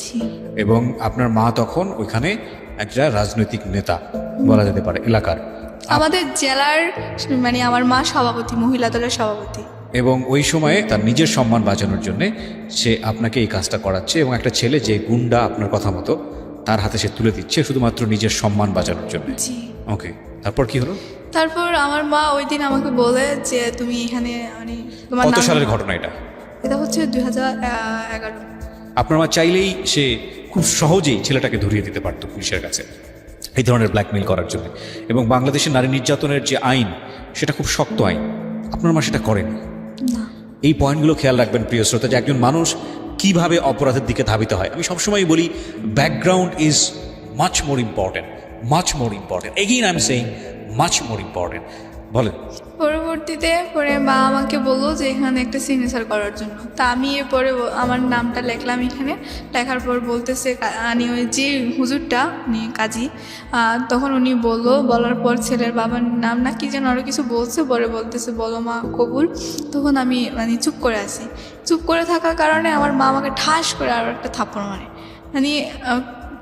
এবং আপনার মা তখন ওইখানে একটা রাজনৈতিক নেতা বলা যেতে পারে এলাকার, আমাদের জেলার, মানে আমার মা সভাপতি, মহিলা দলের সভাপতি। এবং ওই সময়ে তার নিজের সম্মান বাঁচানোর জন্যে সে আপনাকে এই কাজটা করাচ্ছে, এবং একটা ছেলে যে গুন্ডা আপনার কথা মতো তার হাতে সে তুলে দিচ্ছে শুধুমাত্র নিজের সম্মান বাঁচানোর জন্য। জি। ওকে, তারপর কি হলো? তারপর আমার মা ওই দিন আমাকে বলে যে তুমি এখানে মানে তোমার কত নাম- সালের ঘটনা এটা? এটা হচ্ছে 2011। আপনার মা চাইলেই সে খুব সহজেই ছেলেটাকে ধরিয়ে দিতে পারতো পুলিশের কাছে এই ধরনের ব্ল্যাকমেইল করার জন্য। এবং বাংলাদেশের নারী নির্যাতনের যে আইন, সেটা খুব শক্ত আইন। আপনার মা সেটা করেনি। না। এই পয়েন্টগুলো খেয়াল রাখবেন প্রিয় শ্রোতা, যে একজন মানুষ কিভাবে অপরাধের দিকে ধাবিত হয়। আমি সবসময় বলি background is much more important, much more important, again I am saying much more important. বলেন। পরবর্তীতে পরে মা আমাকে বললো যে এখানে একটা সিগনেচার করার জন্য। তা আমি এরপরে আমার নামটা লিখলাম এখানে। লেখার পর বলতেছে উনি ওই যে হুজুরটা উনি কাজী, তখন উনি বলার পর ছেলের বাবার নাম না কি যেন আরও কিছু বলছে, পরে বলতেছে বলো মা কবুল। তখন আমি মানে চুপ করে আছি। চুপ করে থাকার কারণে আমার মা আমাকে ঠাস করে আরও একটা থাপ্পড় মারে। মানে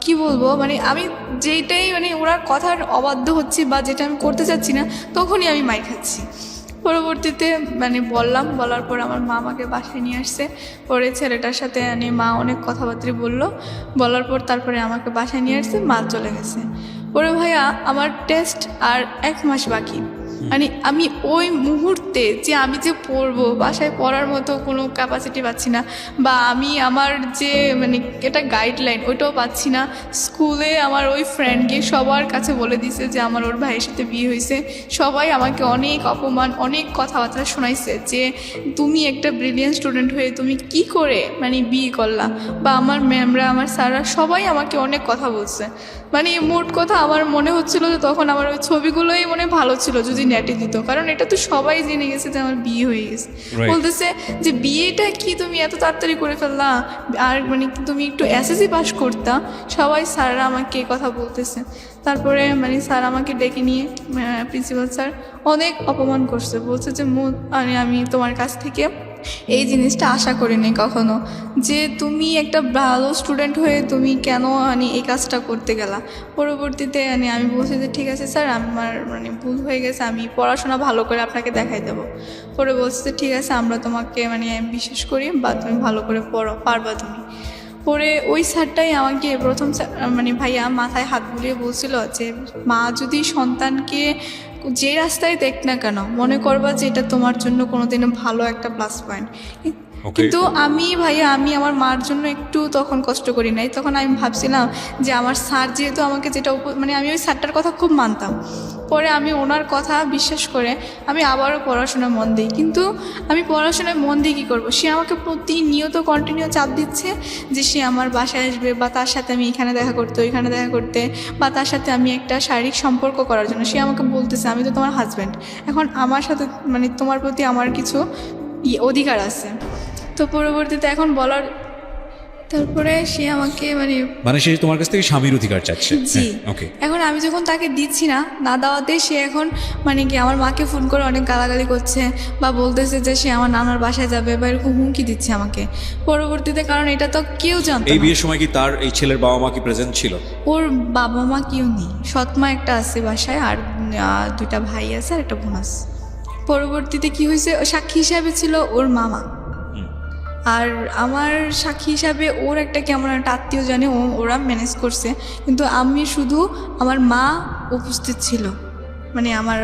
কি বলবো, মানে আমি যেইটাই মানে ওনার কথার অবাধ্য হচ্ছি বা যেটা আমি করতে চাচ্ছি না, তখনই আমি মাই খাচ্ছি। পরবর্তীতে মানে বলার পর আমার মা আমাকে বাসায় নিয়ে আসছে। পরে ছেলেটার সাথে মানে মা অনেক কথাবার্তা বলার পর তারপরে আমাকে বাসায় নিয়ে আসছে, মা চলে গেছে। পরে ভাইয়া আমার টেস্ট আর 1 মাস বাকি। মানে আমি ওই মুহূর্তে যে আমি যে পড়বো, বাসায় পড়ার মতো কোনো ক্যাপাসিটি পাচ্ছি না, বা আমি আমার যে মানে এটা গাইডলাইন ওইটাও পাচ্ছি না। স্কুলে আমার ওই ফ্রেন্ড গিয়ে সবার কাছে বলে দিছে যে আমার ওর ভাইয়ের সাথে বিয়ে হয়েছে। সবাই আমাকে অনেক অপমান, অনেক কথাবার্তা শোনাইছে যে তুমি একটা ব্রিলিয়ান্ট স্টুডেন্ট হয়ে তুমি কি করে মানে বিয়ে করলা, বা আমার ম্যামরা, আমার স্যাররা সবাই আমাকে অনেক কথা বলছে। মানে মোট কথা আমার মনে হচ্ছিল যে তখন আমার ওই ছবিগুলোই মনে ভালো ছিল যদি নেটে দিত, কারণ এটা তো সবাই জেনে গেছে যে আমার বিয়ে হয়ে গেছে। বলতেছে যে বিয়েটা কি তুমি এত তাড়াতাড়ি করে ফেললা, আর মানে তুমি একটু এসএসসি পাস করতা। সবাই স্যাররা আমাকে এই কথা বলতেছে। তারপরে মানে স্যার আমাকে ডেকে নিয়ে, প্রিন্সিপাল স্যার অনেক অপমান করছে, বলছে যে মানে আমি তোমার কাছ থেকে এই জিনিসটা আশা করিনি কখনো, যে তুমি একটা ভালো স্টুডেন্ট হয়ে তুমি কেন মানে এই কাজটা করতে গেলা। পরবর্তীতে মানে আমি বলছি যে ঠিক আছে স্যার, আমার মানে ভুল হয়ে গেছে, আমি পড়াশোনা ভালো করে আপনাকে দেখাই দেবো। পরে বলছে যে ঠিক আছে, আমরা তোমাকে মানে বিশ্বাস করি, বা তুমি ভালো করে পড়ো, পারবা তুমি। পরে ওই স্যারটাই আমাকে প্রথম মানে ভাইয়া মাথায় হাত বুলিয়ে বলছিল যে মা যদি সন্তানকে যে রাস্তায় দেখ না কেন, মনে করবা যে এটা তোমার জন্য কোনোদিনও ভালো একটা প্লাস পয়েন্ট। কিন্তু আমি ভাইয়া আমি আমার মার জন্য একটু তখন কষ্ট করি নাই। তখন আমি ভাবছিলাম যে আমার স্যার যেহেতু আমাকে যেটা মানে আমি ওই স্যারটার কথা খুব মানতাম। পরে আমি ওনার কথা বিশ্বাস করে আমি আবারও পড়াশোনায় মন দিই। কিন্তু আমি পড়াশোনায় মন দিয়ে কী করবো, সে আমাকে প্রতিনিয়ত কন্টিনিউ চাপ দিচ্ছে যে সে আমার বাসায় আসবে, বা তার সাথে আমি এখানে দেখা করতে, ওইখানে দেখা করতে, বা তার সাথে আমি একটা শারীরিক সম্পর্ক করার জন্য। সে আমাকে বলতেছে আমি তো তোমার হাজব্যান্ড, এখন আমার সাথে মানে তোমার প্রতি আমার কিছু অধিকার আছে। তো পরবর্তীতে এখন বলার, তারপরে সে আমাকে মানে সে তোমার কাছ থেকে স্বামীর অধিকার চাচ্ছে। জি। ওকে। এখন আমি যখন তাকে দিচ্ছি না দেওয়াতে সে এখন মানে কি আমার মাকে ফোন করে অনেক গালাগালি করছে, বা বলতেছে যে সে আমার নানার বাসায় যাবে, বা এরকম হুমকি দিচ্ছে আমাকে। পরবর্তীতে কারণ এটা তো কেউ জানতো এই না। বিয়ের সময় কি তার এই ছেলের বাবা মা কি প্রেজেন্ট ছিল? ওর বাবা মা কেউ নেই, সৎমা একটা আছে বাসায়, আর 2টা ভাই আছে আর একটা বোন আছে। পরবর্তীতে কি হয়েছে, সাক্ষী হিসাবে ছিল ওর মামা, আর আমার সাক্ষী হিসাবে ওর একটা কেমন একটা আত্মীয় জানে, ওরা ম্যানেজ করছে। কিন্তু আমি শুধু, আমার মা উপস্থিত ছিল, মানে আমার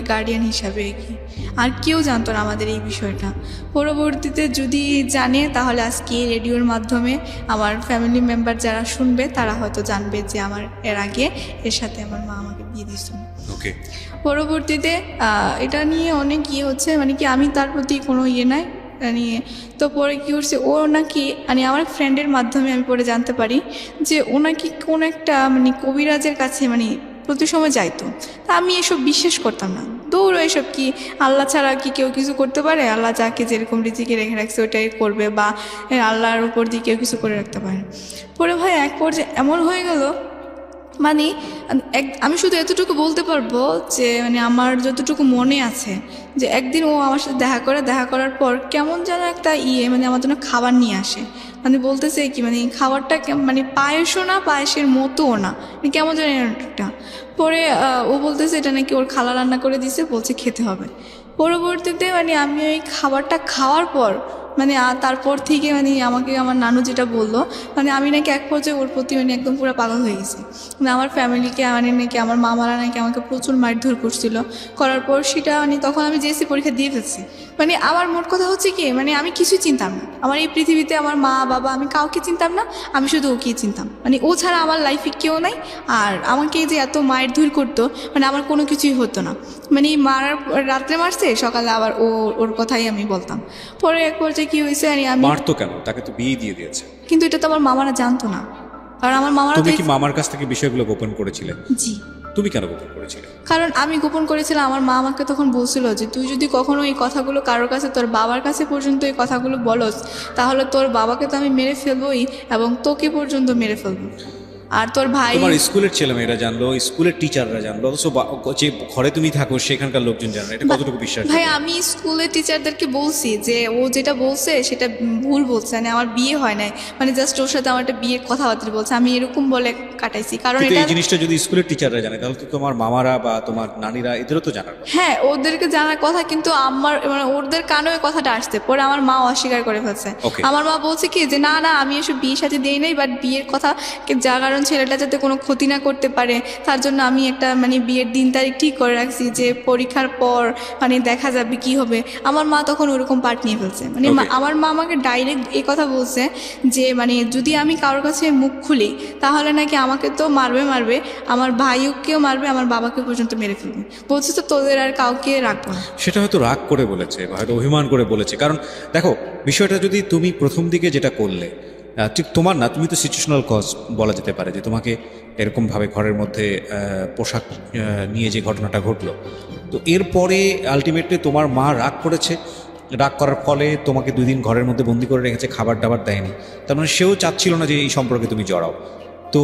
গার্ডিয়ান হিসাবে কি, আর কেউ জানতো না আমাদের এই বিষয়টা। পরবর্তীতে যদি জানে তাহলে আজকে রেডিওর মাধ্যমে আমার ফ্যামিলি মেম্বার যারা শুনবে তারা হয়তো জানবে যে আমার এর আগে এর সাথে আমার মা আমাকে বিয়ে দিয়েছিল। ওকে, পরবর্তীতে এটা নিয়ে অনেক হচ্ছে, মানে কি আমি তার প্রতি কোনো নাই নিয়ে। তো পরে কী করছে, ও নাকি মানে আমার ফ্রেন্ডের মাধ্যমে আমি পরে জানতে পারি যে ও নাকি কোন একটা মানে কবিরাজের কাছে মানে প্রতি সময় যাইতো। তা আমি এসব বিশ্বাস করতাম না, দৌড়ো এসব কি, আল্লাহ ছাড়া কি কেউ কিছু করতে পারে? আল্লাহ যাকে যেরকম রিজিকে রেখে রাখছে ওটাই করবে, বা আল্লাহর উপর দিয়ে কেউ কিছু করে রাখতে পারে। পরে ভাই এক পর্যায়ে এমন হয়ে গেল, মানে আমি শুধু এতটুকু বলতে পারবো যে মানে আমার যতটুকু মনে আছে যে একদিন ও আমার সাথে দেখা করার পর কেমন যেন একটা মানে আমার জন্য খাবার নিয়ে আসে। মানে বলতেছে কি, মানে খাবারটা মানে পায়েসও না, পায়েসের মতোও না, মানে কেমন যেন একটা। পরে ও বলতেছে এটা নাকি ওর খালা রান্না করে দিছে, বলছে খেতে হবে। পরবর্তীতে মানে আমি ওই খাবারটা খাওয়ার পর মানে তারপর থেকে মানে আমাকে আমার নানু যেটা বললো, মানে আমি নাকি এক পর্যায়ে ওর প্রতি মানে একদম পুরো পাগল হয়ে গেছি। মানে আমার ফ্যামিলিকে মানে নাকি আমার মামারা নাকি আমাকে প্রচুর মারধর করছিল, করার পর সেটা মানে তখন আমি জেএসসি পরীক্ষা দিয়ে ফেলছি। মানে আমার মোট কথা হচ্ছে কি, মানে আমি কিছুই চিনতাম না, আমার এই পৃথিবীতে আমার মা বাবা আমি কাউকে চিনতাম না, আমি শুধু ওকেই চিনতাম। মানে ও ছাড়া আমার লাইফে কেউ নাই। আর আমাকে যে এত মারধর করতো, মানে আমার কোনো কিছুই হতো না। মানে রাত্রে মারছে, সকালে আবার ওর কথাই আমি বলতাম। পরে এক পর্যায়ে কি হয়েছে, আমি মারতো কেন? তাকে তো বিয়ে দিয়ে দিয়েছে। কিন্তু এটা তো আমার মামারা জানতো না, কারণ আমার মামারা তুমি কি মামার কাছ থেকে বিষয়গুলো গোপন করেছিলে? জি। তুমি কেন গোপন করেছিলে? কারণ আমি গোপন করেছিলাম, আমার মা আমাকে তখন বলছিল যে তুই যদি কখনো এই কথাগুলো কারোর কাছে, তোর বাবার কাছে পর্যন্ত এই কথাগুলো বলস, তাহলে তোর বাবাকে তো আমি মেরে ফেলবোই এবং তোকে পর্যন্ত মেরে ফেলবো। আর তোর ভাই, তোমার স্কুলের ছেলেমেয়েরা জানলো, স্কুলের টিচাররা জানলো, অথচ যে ঘরে তুমি থাকো সেখানকার লোকজন জানলো, এটা কতটুকু বিশ্বাস? ভাই আমি স্কুলের টিচারদেরকে বলছি যে ও যেটা বলছে সেটা ভুল বলছে, মানে আমার বিয়ে হয় নাই, মানে জাস্ট ওর সাথে আমার একটা বিয়ের কথাবার্তা বলছে, আমি এরকম বলে কাটাইছি। কারণ কিন্তু এটা এই জিনিসটা যদি স্কুলের টিচাররা জানে তাহলে তো তোমার মামারা বা তোমার নানিরা এদেরও তো জানার কথা। হ্যাঁ, ওদেরকে জানার কথা, কিন্তু আমার মানে ওদের কানে ওই কথাটা আসছে, পরে আমার মা অস্বীকার করে ফেলছে। Okay. আমার মা বলছে কি যে না না আমি এসব বিয়ের সাথে দিই নাই, বাট বিয়ের কথা যার কারণ ছেলেটা যাতে কোনো ক্ষতি না করতে পারে তার জন্য আমি একটা মানে বিয়ের দিন তারিখ ঠিক করে রাখছি, যে পরীক্ষার পর মানে দেখা যাবে কি হবে। আমার মা তখন ওরকম পার্ট নিয়ে ফেলছে। মানে Okay. আমার মা আমাকে ডাইরেক্ট এই কথা বলছে যে মানে যদি আমি কারোর কাছে মুখ খুলি তাহলে নাকি আমাকে তো মারবে, আমার ভাইকেও মারবে, আমার বাবাকে পর্যন্ত মেরে ফেলবে। বলছে তো তোদের আর কাউকে রাখবো না। সেটা হয়তো রাগ করে বলেছে বা হয়তো অভিমান করে বলেছে। কারণ দেখো, বিষয়টা যদি তুমি প্রথম দিকে যেটা করলে, ঠিক তোমার না, তুমি তো সিচুয়েশনাল কজ বলা যেতে পারে, যে তোমাকে এরকমভাবে ঘরের মধ্যে পোশাক নিয়ে যে ঘটনাটা ঘটলো, তো এরপরে আলটিমেটলি তোমার মা রাগ করেছে, রাগ করার ফলে তোমাকে 2 দিন ঘরের মধ্যে বন্দি করে রেখেছে, খাবার দাবার দেয়নি। তার মানে সেও চাচ্ছিল না যে এই সম্পর্কে তুমি জড়াও। তো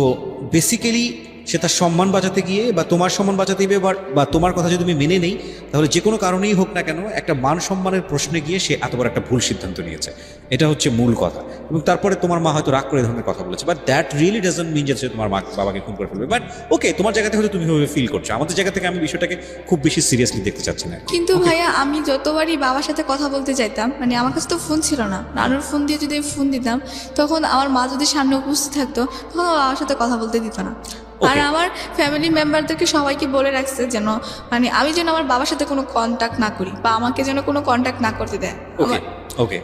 বেসিক্যালি সে তার সম্মান বাঁচাতে গিয়ে বা তোমার সম্মান বাঁচাতে গিয়ে বা তোমার কথা যদি তুমি মেনে নেই, তাহলে যে কোনো কারণেই হোক না কেন একটা মান সম্মানের প্রশ্নে গিয়ে সে এত বড় একটা ভুল সিদ্ধান্ত নিয়েছে। এটা হচ্ছে মূল কথা। এবং তারপরে তোমার মা হয়তো রাগ করে এই ধরনের কথা বলেছে, but that really doesn't mean যে তোমার মা বাবাকে খুন করে ফেলবে। বাট ওকে, তোমার জায়গা থেকে হয়তো তুমি ভাবে ফিল করছো, আমাদের জায়গা থেকে আমি বিষয়টাকে খুব বেশি সিরিয়াসলি দেখতে চাচ্ছি না। কিন্তু ভাইয়া আমি যতবারই বাবার সাথে কথা বলতে চাইতাম, মানে আমার কাছে তো ফোন ছিল না, নানুর ফোন দিয়ে যদি আমি ফোন দিতাম, তখন আমার মা যদি সামনে উপস্থিত থাকতো তখন আমার বাবার সাথে কথা বলতে দিত না। আর আমার ফ্যামিলি মেম্বারদেরকে সবাইকে বলে রাখছে যেন মানে আমি যেন আমার বাবার সাথে কোনো কন্ট্যাক্ট না করি, বা আমাকে যেন কোনো কন্ট্যাক্ট না করতে দেয়। ওকে ওকে।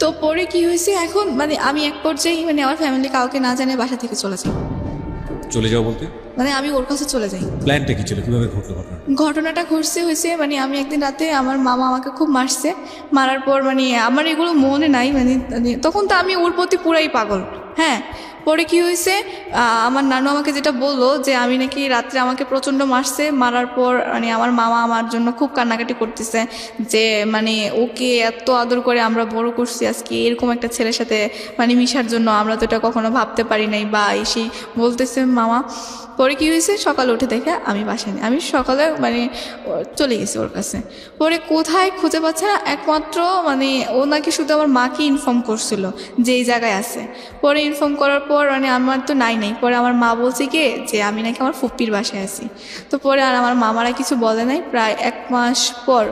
তো পরে কি হয়েছে, এখন মানে আমি এক পর্যায়ে মানে আমার ফ্যামিলি কাউকে না জানে বাসা থেকে চলে যাই। চলে যাও বলতে মানে আমি ওর কাছে চলে যাই। প্ল্যানটা কি ছিল, কিভাবে ঘটলো ঘটনাটা হয়েছে মানে আমি একদিন রাতে আমার মামা আমাকে খুব মারছে, মারার পর মানে আমার এগুলো মনে নাই, মানে তখন তো আমি ওর প্রতি পুরাই পাগল। হ্যাঁ, পরে কি হয়েছে, আমার নানু আমাকে যেটা বললো যে আমি নাকি রাত্রে আমাকে প্রচণ্ড মারছে, মারার পর মানে আমার মামা আমার জন্য খুব কান্নাকাটি করতেছে, যে মানে ওকে এত আদর করে আমরা বড় করছি, আজকে এরকম একটা ছেলের সাথে মানে মিশার জন্য আমরা তো এটা কখনো ভাবতে পারি নাই, বা এসেই বলতেছে মামা। পরে কি হয়েছে, সকালে উঠে দেখে আমি বাসায় নেই, আমি সকালে মানে চলে গেছি ওর কাছে। পরে কোথায় খুঁজে পাচ্ছে না, একমাত্র মানে ও নাকি শুধু আমার মাকে ইনফর্ম করছিল যে এই জায়গায় আছে। পরে ইনফর্ম করার পর মানে আমার তো নাই, পরে আমার মা বলছে কি যে আমি নাকি আমার ফুপ্পির বাসায় আছি। তো পরে আর আমার মামারা কিছু বলে নাই। প্রায় 1 মাস পর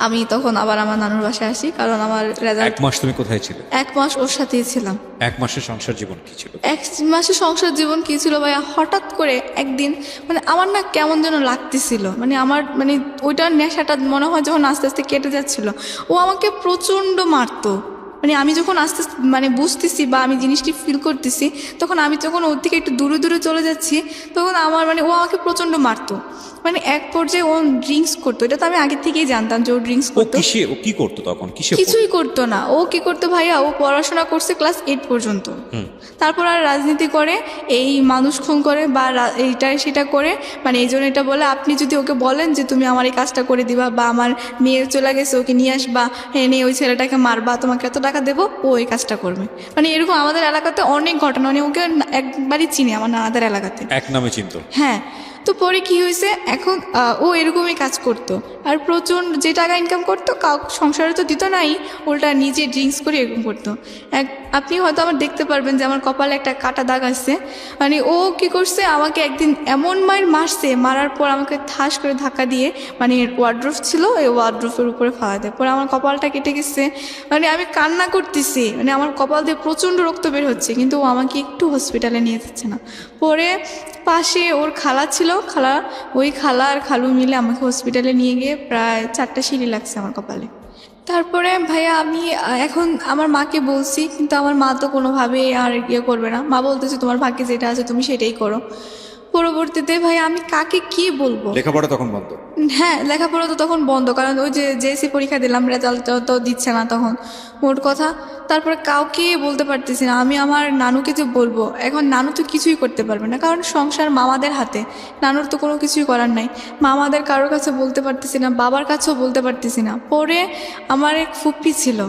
আমি তখন আবার আমার নানুর বাসায় আসি, কারণ আমার রেজাল্ট। 1 মাস তুমি কোথায় ছিলে? 1 মাস ওর সাথেই ছিলাম। 1 মাসের সংসার জীবন কি ছিল? 1 মাসে সংসার জীবন কি ছিল ভাইয়া, হঠাৎ করে একদিন মানে আমার না কেমন যেন লাগতেছিল, মানে আমার মানে ওইটার নেশাটা মনে হয় যখন আস্তে আস্তে কেটে যাচ্ছিল, ও আমাকে প্রচণ্ড মারতো। মানে আমি যখন আস্তে আস্তে মানে বুঝতেছি বা আমি জিনিসটি ফিল করতেছি, তখন আমি যখন ওর থেকে একটু দূরে দূরে চলে যাচ্ছি, তখন আমার মানে ও আমাকে প্রচণ্ড মারতো। মানে এক পর্যায়ে ও ড্রিঙ্কস করতো, এটা তো আমি আগে থেকেই জানতাম যে ও ড্রিঙ্কস ও করতো। ও কি করতো তখন? কিছুই করতো না। ও কি করতো ভাইয়া, ও পড়াশোনা করছে ক্লাস 8 পর্যন্ত, তারপর আর রাজনীতি করে, এই মানুষ খুন করে বা এইটা সেটা করে, মানে এই জন্য এটা বলে আপনি যদি ওকে বলেন যে তুমি আমার এই কাজটা করে দিবা বা আমার মেয়ে চলে গেছে ওকে নিয়ে আসবা, এনে ওই ছেলেটাকে মারবা, তোমাকে এত টাকা দেবো, ও এই কাজটা করবে। মানে এরকম আমাদের এলাকাতে অনেক ঘটনা, মানে ওকে একবারই চিনি আমার নানাদের এলাকাতে, এক নামে চিনতো। হ্যাঁ। তো পরে কি হয়েছে, এখন ও এরকমই কাজ করতো, আর প্রচণ্ড যে টাকা ইনকাম করতো সংসারে তো দিত নাই, উল্টা নিজে ড্রিঙ্কস করে এরকম করতো। আপনি হয়তো আমার দেখতে পারবেন যে আমার কপালে একটা কাটা দাগ আছে। মানে ও কি করছে, আমাকে একদিন এমন মারছে, মারার পর আমাকে ঠাস করে ধাক্কা দিয়ে মানে ওয়ার্ড্রোফ ছিল, এই ওয়ার্ড্রোফের উপরে ফালা দেয়, পরে আমার কপালটা কেটে গেছে। মানে আমি কান্না করতেছি, মানে আমার কপাল দিয়ে প্রচণ্ড রক্ত বের হচ্ছে, কিন্তু ও আমাকে একটু হসপিটালে নিয়ে যাচ্ছে না। পরে পাশে ওর খালা ছিল, ওই খালা আর খালু মিলে আমাকে হসপিটালে নিয়ে গিয়ে প্রায় 4টা সিঁড়ি লাগছে আমার কপালে। তারপরে ভাইয়া আমি এখন আমার মাকে বলছি, কিন্তু আমার মা তো কোনোভাবেই আর ইয়ে করবে না। মা বলতেছে তোমার ভাগ্যে যেটা আছে তুমি সেটাই করো। পরবর্তীতে ভাইয়া আমি কাকে কি বলবো? লেখাপড়া তখন বন্ধ? হ্যাঁ, লেখাপড়া তো তখন বন্ধ, কারণ ওই যে জেএসসি পরীক্ষা দিলাম, রেজাল্ট তো দিচ্ছে না তখন, মোট কথা। তারপরে কাউকে বলতে পারতেছি না। আমি আমার নানুকে যে বলবো, এখন নানু তো কিছুই করতে পারবে না, কারণ সংসার মামাদের হাতে, নানুর তো কোনো কিছুই করার নাই। মামাদের কারোর কাছে বলতে পারতেছি না, বাবার কাছেও বলতে পারতেছি না। পরে আমার এক ফুপ্পি ছিল,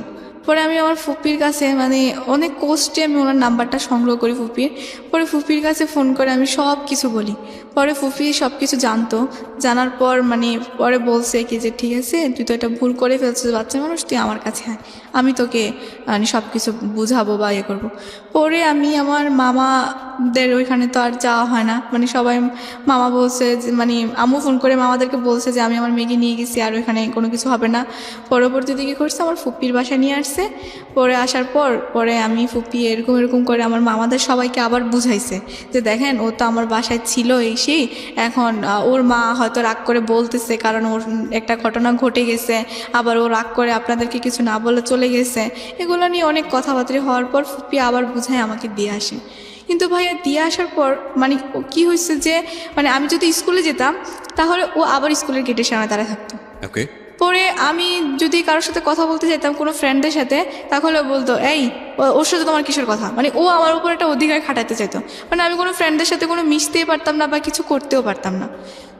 পরে আমি আমার ফুপির কাছে মানে অনেক কষ্টে আমি ওনার নাম্বারটা সংগ্রহ করি ফুপির। পরে ফুপির কাছে ফোন করে আমি সব কিছু বলি। পরে ফুপি সব কিছু জানতো, জানার পর মানে পরে বলছে কি যে ঠিক আছে, তুই তো এটা ভুল করে ফেলছিস, বাচ্চা মানুষ, তুই আমার কাছে আয়, আমি তোকে মানে সব কিছু বুঝাবো বা ইয়ে করবো। পরে আমি আমার মামাদের ওইখানে তো আর যাওয়া হয় না, মানে সবাই মামা বলছে যে মানে আম্মু ফোন করে মামাদেরকে বলছে যে আমি আমার মেয়েকে নিয়ে গেছি আর ওইখানে কোনো কিছু হবে না। পরবর্তীতে কী করছে, আমার ফুপ্পির বাসায় নিয়ে আসছে। পরে আসার পরে আমি ফুপ্পি এরকম এরকম করে আমার মামাদের সবাইকে আবার বুঝাইছে যে দেখেন ও তো আমার বাসায় ছিল সেই, এখন ওর মা হয়তো রাগ করে বলতেছে কারণ ওর একটা ঘটনা ঘটে গেছে, আবার ও রাগ করে আপনাদেরকে কিছু না বলে চলে গেছে। এগুলো নিয়ে অনেক কথাবার্তা হওয়ার পর ফুপ্পি আবার বুঝায় আমাকে দিয়ে আসে। কিন্তু ভাইয়া দিয়ে আসার পর মানে কি হয়েছে যে মানে আমি যদি স্কুলে যেতাম তাহলে ও আবার স্কুলের গেটের সামনে দাঁড়ায় থাকতো। ওকে। পরে আমি যদি কারোর সাথে কথা বলতে যেতাম কোনো ফ্রেন্ডের সাথে, তাহলে বলতো এই ওর সাথে তোমার কিসের কথা, মানে ও আমার উপর একটা অধিকার খাটাতে চাইতো। মানে আমি কোনো ফ্রেন্ডের সাথে কোনো মিশতেই পারতাম না বা কিছু করতেও পারতাম না।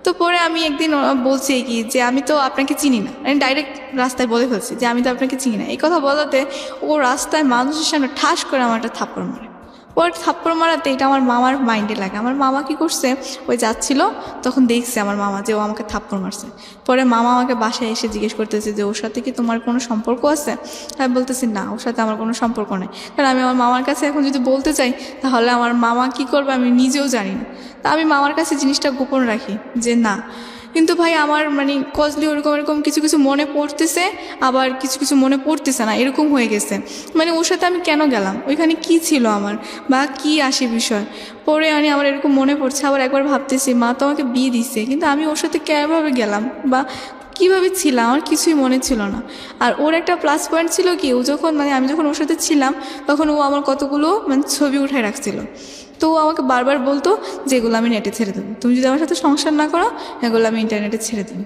তো পরে আমি একদিন বলছি কি যে আমি তো আপনাকে চিনি না, আমি ডাইরেক্ট রাস্তায় বলে ফেলছি যে আমি তো আপনাকে চিনি না। এই কথা বলাতে ও রাস্তায় মানুষের সামনে ঠাস করে আমার একটা থাপ্পড় মারে। ওর থাপ্পড় মারাতে এটা আমার মামার মাইন্ডে লাগে। আমার মামা কি করছে, ওই যাচ্ছিল তখন দেখছে আমার মামা যে ও আমাকে থাপ্পড় মারছে। পরে মামা আমাকে বাসায় এসে জিজ্ঞেস করতেছে যে ওর সাথে কি তোমার কোনো সম্পর্ক আছে? আমি বলতেছি না, ওর সাথে আমার কোনো সম্পর্ক নেই। কারণ আমি আমার মামার কাছে এখন যদি বলতে চাই তাহলে আমার মামা কি করবে আমি নিজেও জানি না। তা আমি মামার কাছে জিনিসটা গোপন রাখি যে না। কিন্তু ভাই আমার মানে কজলি ওরকম এরকম কিছু কিছু মনে পড়তেছে, আবার কিছু কিছু মনে পড়তেছে না, এরকম হয়ে গেছে। মানে ওর সাথে আমি কেন গেলাম, ওইখানে কি ছিল আমার বা কি আসে বিষয়। পরে মানে আমার এরকম মনে পড়ছে, আবার একবার ভাবতেছি মা তো আমাকে বিয়ে দিচ্ছে, কিন্তু আমি ওর সাথে কেভাবে গেলাম বা কীভাবে ছিলাম আমার কিছুই মনে ছিল না। আর ওর একটা প্লাস পয়েন্ট ছিল কি, ও যখন মানে আমি যখন ওর সাথে ছিলাম তখন ও আমার কতগুলো মানে ছবি উঠায় রাখছিল। তো ও আমাকে বারবার বলতো যে এগুলো আমি নেটে ছেড়ে দেবো, তুমি যদি আমার সাথে সংসার না করো এগুলো আমি ইন্টারনেটে ছেড়ে দেবো।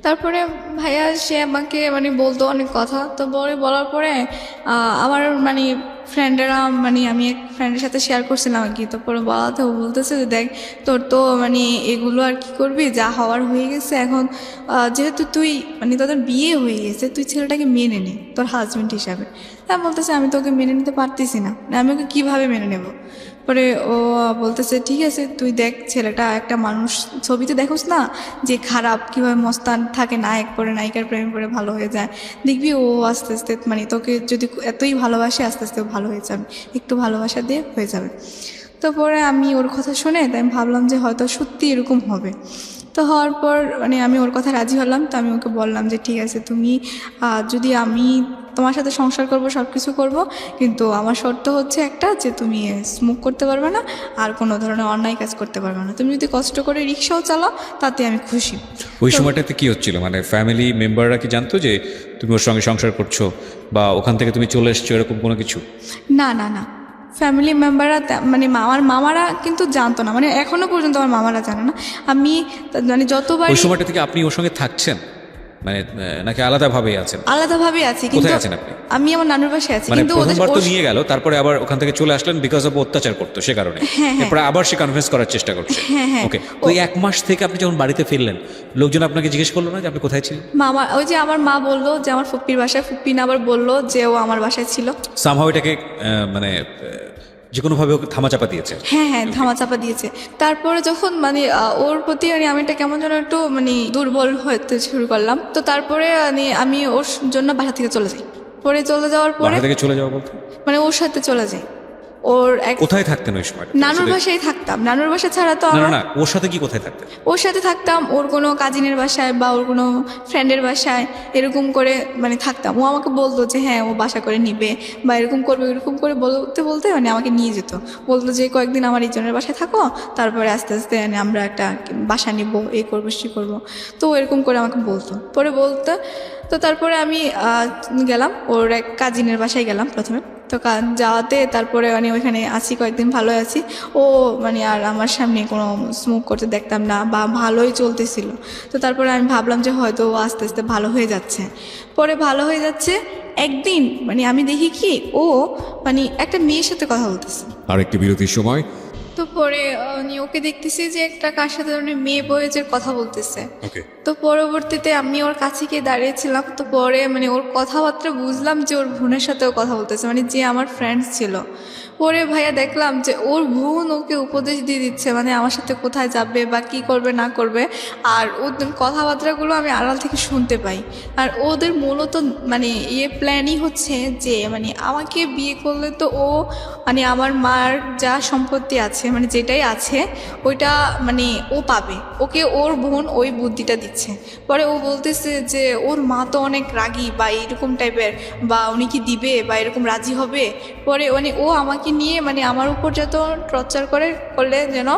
তারপরে ভাইয়া সে আমাকে মানে বলতো অনেক কথা। তো বলার পরে আমার মানে ফ্রেন্ডেরা মানে আমি এক ফ্রেন্ডের সাথে শেয়ার করছিলাম আর কি। তারপরে বলাতে ও বলতেছে যে দেখ তোর তো মানে এগুলো আর কি করবি, যা হওয়ার হয়ে গেছে, এখন যেহেতু তুই মানে তোদের বিয়ে হয়ে গেছে তুই ছেলেটাকে মেনে নে তোর হাজব্যান্ড হিসাবে। তা বলতেছে আমি তোকে মেনে নিতে পারতেছি না, আমি ওকে কীভাবে মেনে নেব। পরে ও বলতেছে ঠিক আছে তুই দেখ, ছেলেটা একটা মানুষ, ছবিতে দেখোস না যে খারাপ কীভাবে মস্তান থাকে, নায়ক পরে নায়িকার প্রেমে পড়ে ভালো হয়ে যায়, দেখবি ও আস্তে আস্তে মানে তোকে যদি এতই ভালোবাসে আস্তে আস্তে ভালো হয়ে যাবে, একটু ভালোবাসা দিয়ে হয়ে যাবে। তো পরে আমি ওর কথা শুনে তাই আমি ভাবলাম যে হয়তো সত্যি এরকম হবে। তো হওয়ার পর মানে আমি ওর কথা রাজি হলাম। তো আমি ওকে বললাম যে ঠিক আছে, তুমি যদি আমি তোমার সাথে সংসার করব, সব কিছু করবো, কিন্তু আমার শর্ত হচ্ছে একটা, যে তুমি স্মোক করতে পারবে না আর কোনো ধরনের অন্যায় কাজ করতে পারবে না। তুমি যদি কষ্ট করে রিক্সাও চালাও তাতে আমি খুশি। ওই সময়টাতে কি হচ্ছিল, মানে ফ্যামিলি মেম্বাররা কি জানতো যে তুমি ওর সঙ্গে সংসার করছো বা ওখান থেকে তুমি চলে এসছো, এরকম কোনো কিছু? না না না, ফ্যামিলি মেম্বাররা মানে আমার মামারা কিন্তু জানতো না, মানে এখনো পর্যন্ত আমার মামারা জানে না। আমি মানে যতবার ওই সময়টা থেকে আপনি ওর সঙ্গে থাকছেন, মানে নাকি আলাদাভাবেই আছেন? আলাদাভাবে আছি, কিন্তু কোথায় আছেন আপনি? আমি আমার নানুর বাসায় আছি, মানে কিন্তু প্রথমবার তো নিয়ে গেল, তারপরে আবার ওখান থেকে চলে আসলেন বিকজ অফ অত্যাচার করতো সে কারণে, এরপরে আবার সে কনভিন্স করার চেষ্টা করছে। ওকে, ওই 1 মাস থেকে আপনি যখন বাড়িতে ফিরলেন, লোকজন আপনাকে জিজ্ঞেস করলো না যে আপনি কোথায় ছিলেন? মামা, ওই যে আমার মা বললো যে আমার ফুপ্পির বাসায়, ফুপ্পি না আবার বললো যে ও আমার বাসায় ছিল। সামহাও এটাকে মানে যে কোনোভাবে ওকে থামাচাপা দিয়েছে। হ্যাঁ হ্যাঁ, ধামাচাপা দিয়েছে। তারপরে যখন মানে ওর প্রতি মানে আমি এটা কেমন যেন একটু মানে দুর্বল হতে শুরু করলাম। তো তারপরে মানে আমি ওর জন্য বাসা থেকে চলে যাই। পরে চলে যাওয়ার পরে বাসা থেকে চলে যাওয়া বলতে মানে ওর সাথে চলে যাই। ওর এক কোথায় থাকতেন ওই সময়? নানুর বাসায় থাকতাম। নানুর বাসা ছাড়া তো না আমার, না না, ওর সাথে কি কোথায় থাকতেন? ওর সাথে থাকতাম ওর কোনো কাজিনের বাসায় বা ওর কোনো ফ্রেন্ডের বাসায়, এরকম করে মানে থাকতাম। ও আমাকে বলতো যে হ্যাঁ ও বাসা করে নিবে বা এরকম করবে, এরকম করে বলতে বলতে মানে আমাকে নিয়ে যেত। বলতো যে কয়েকদিন আমার এইজনের বাসায় থাকো, তারপরে আস্তে আস্তে মানে আমরা একটা বাসা নিব, এই করবো সে করবো। তো ও এরকম করে আমাকে বলতো, পরে বলতো। তো তারপরে আমি গেলাম ওর এক কাজিনের বাসায় গেলাম প্রথমে। তো যাওয়াতে তারপরে মানে ওইখানে আছি কয়েকদিন, ভালোই আছি। ও মানে আর আমার সামনে কোনো স্মোক করতে দেখতাম না বা ভালোই চলতেছিল। তো তারপরে আমি ভাবলাম যে হয়তো ও আস্তে আস্তে ভালো হয়ে যাচ্ছে। পরে ভালো হয়ে যাচ্ছে, একদিন মানে আমি দেখি কি ও মানে একটা মেয়ের সাথে কথা বলতেছে। আরেকটি বিরতির সময়। তো পরে ওকে দেখতেছি যে একটা কার সাথে মেয়ে বয়েজের কথা বলতেছে। ওকে, তো পরবর্তীতে আমি ওর কাছে গিয়ে দাঁড়িয়েছিলাম। তো পরে মানে ওর কথাবার্তা বুঝলাম যে ওর বোনের সাথেও কথা বলতেছে, মানে যে আমার ফ্রেন্ড ছিল। পরে ভাইয়া দেখলাম যে ওর বোন ওকে উপদেশ দিয়ে দিচ্ছে, মানে আমার সাথে কোথায় যাবে বা কি করবে না করবে। আর ওদের কথাবার্তাগুলো আমি আড়াল থেকে শুনতে পাই। আর ওদের মূলত মানে প্ল্যানই হচ্ছে যে মানে আমাকে বিয়ে করলে তো ও মানে আমার মার যা সম্পত্তি আছে মানে যেটাই আছে ওইটা মানে ও পাবে, ওকে ওর বোন ওই বুদ্ধিটা দিচ্ছে। পরে ও বলতেছে যে ওর মা তো অনেক রাগী বা এরকম টাইপের, বা উনি কি দিবে বা এরকম রাজি হবে। পরে মানে ও আমাকে নিয়ে মানে আমার উপর যত টর্চার করলে যেন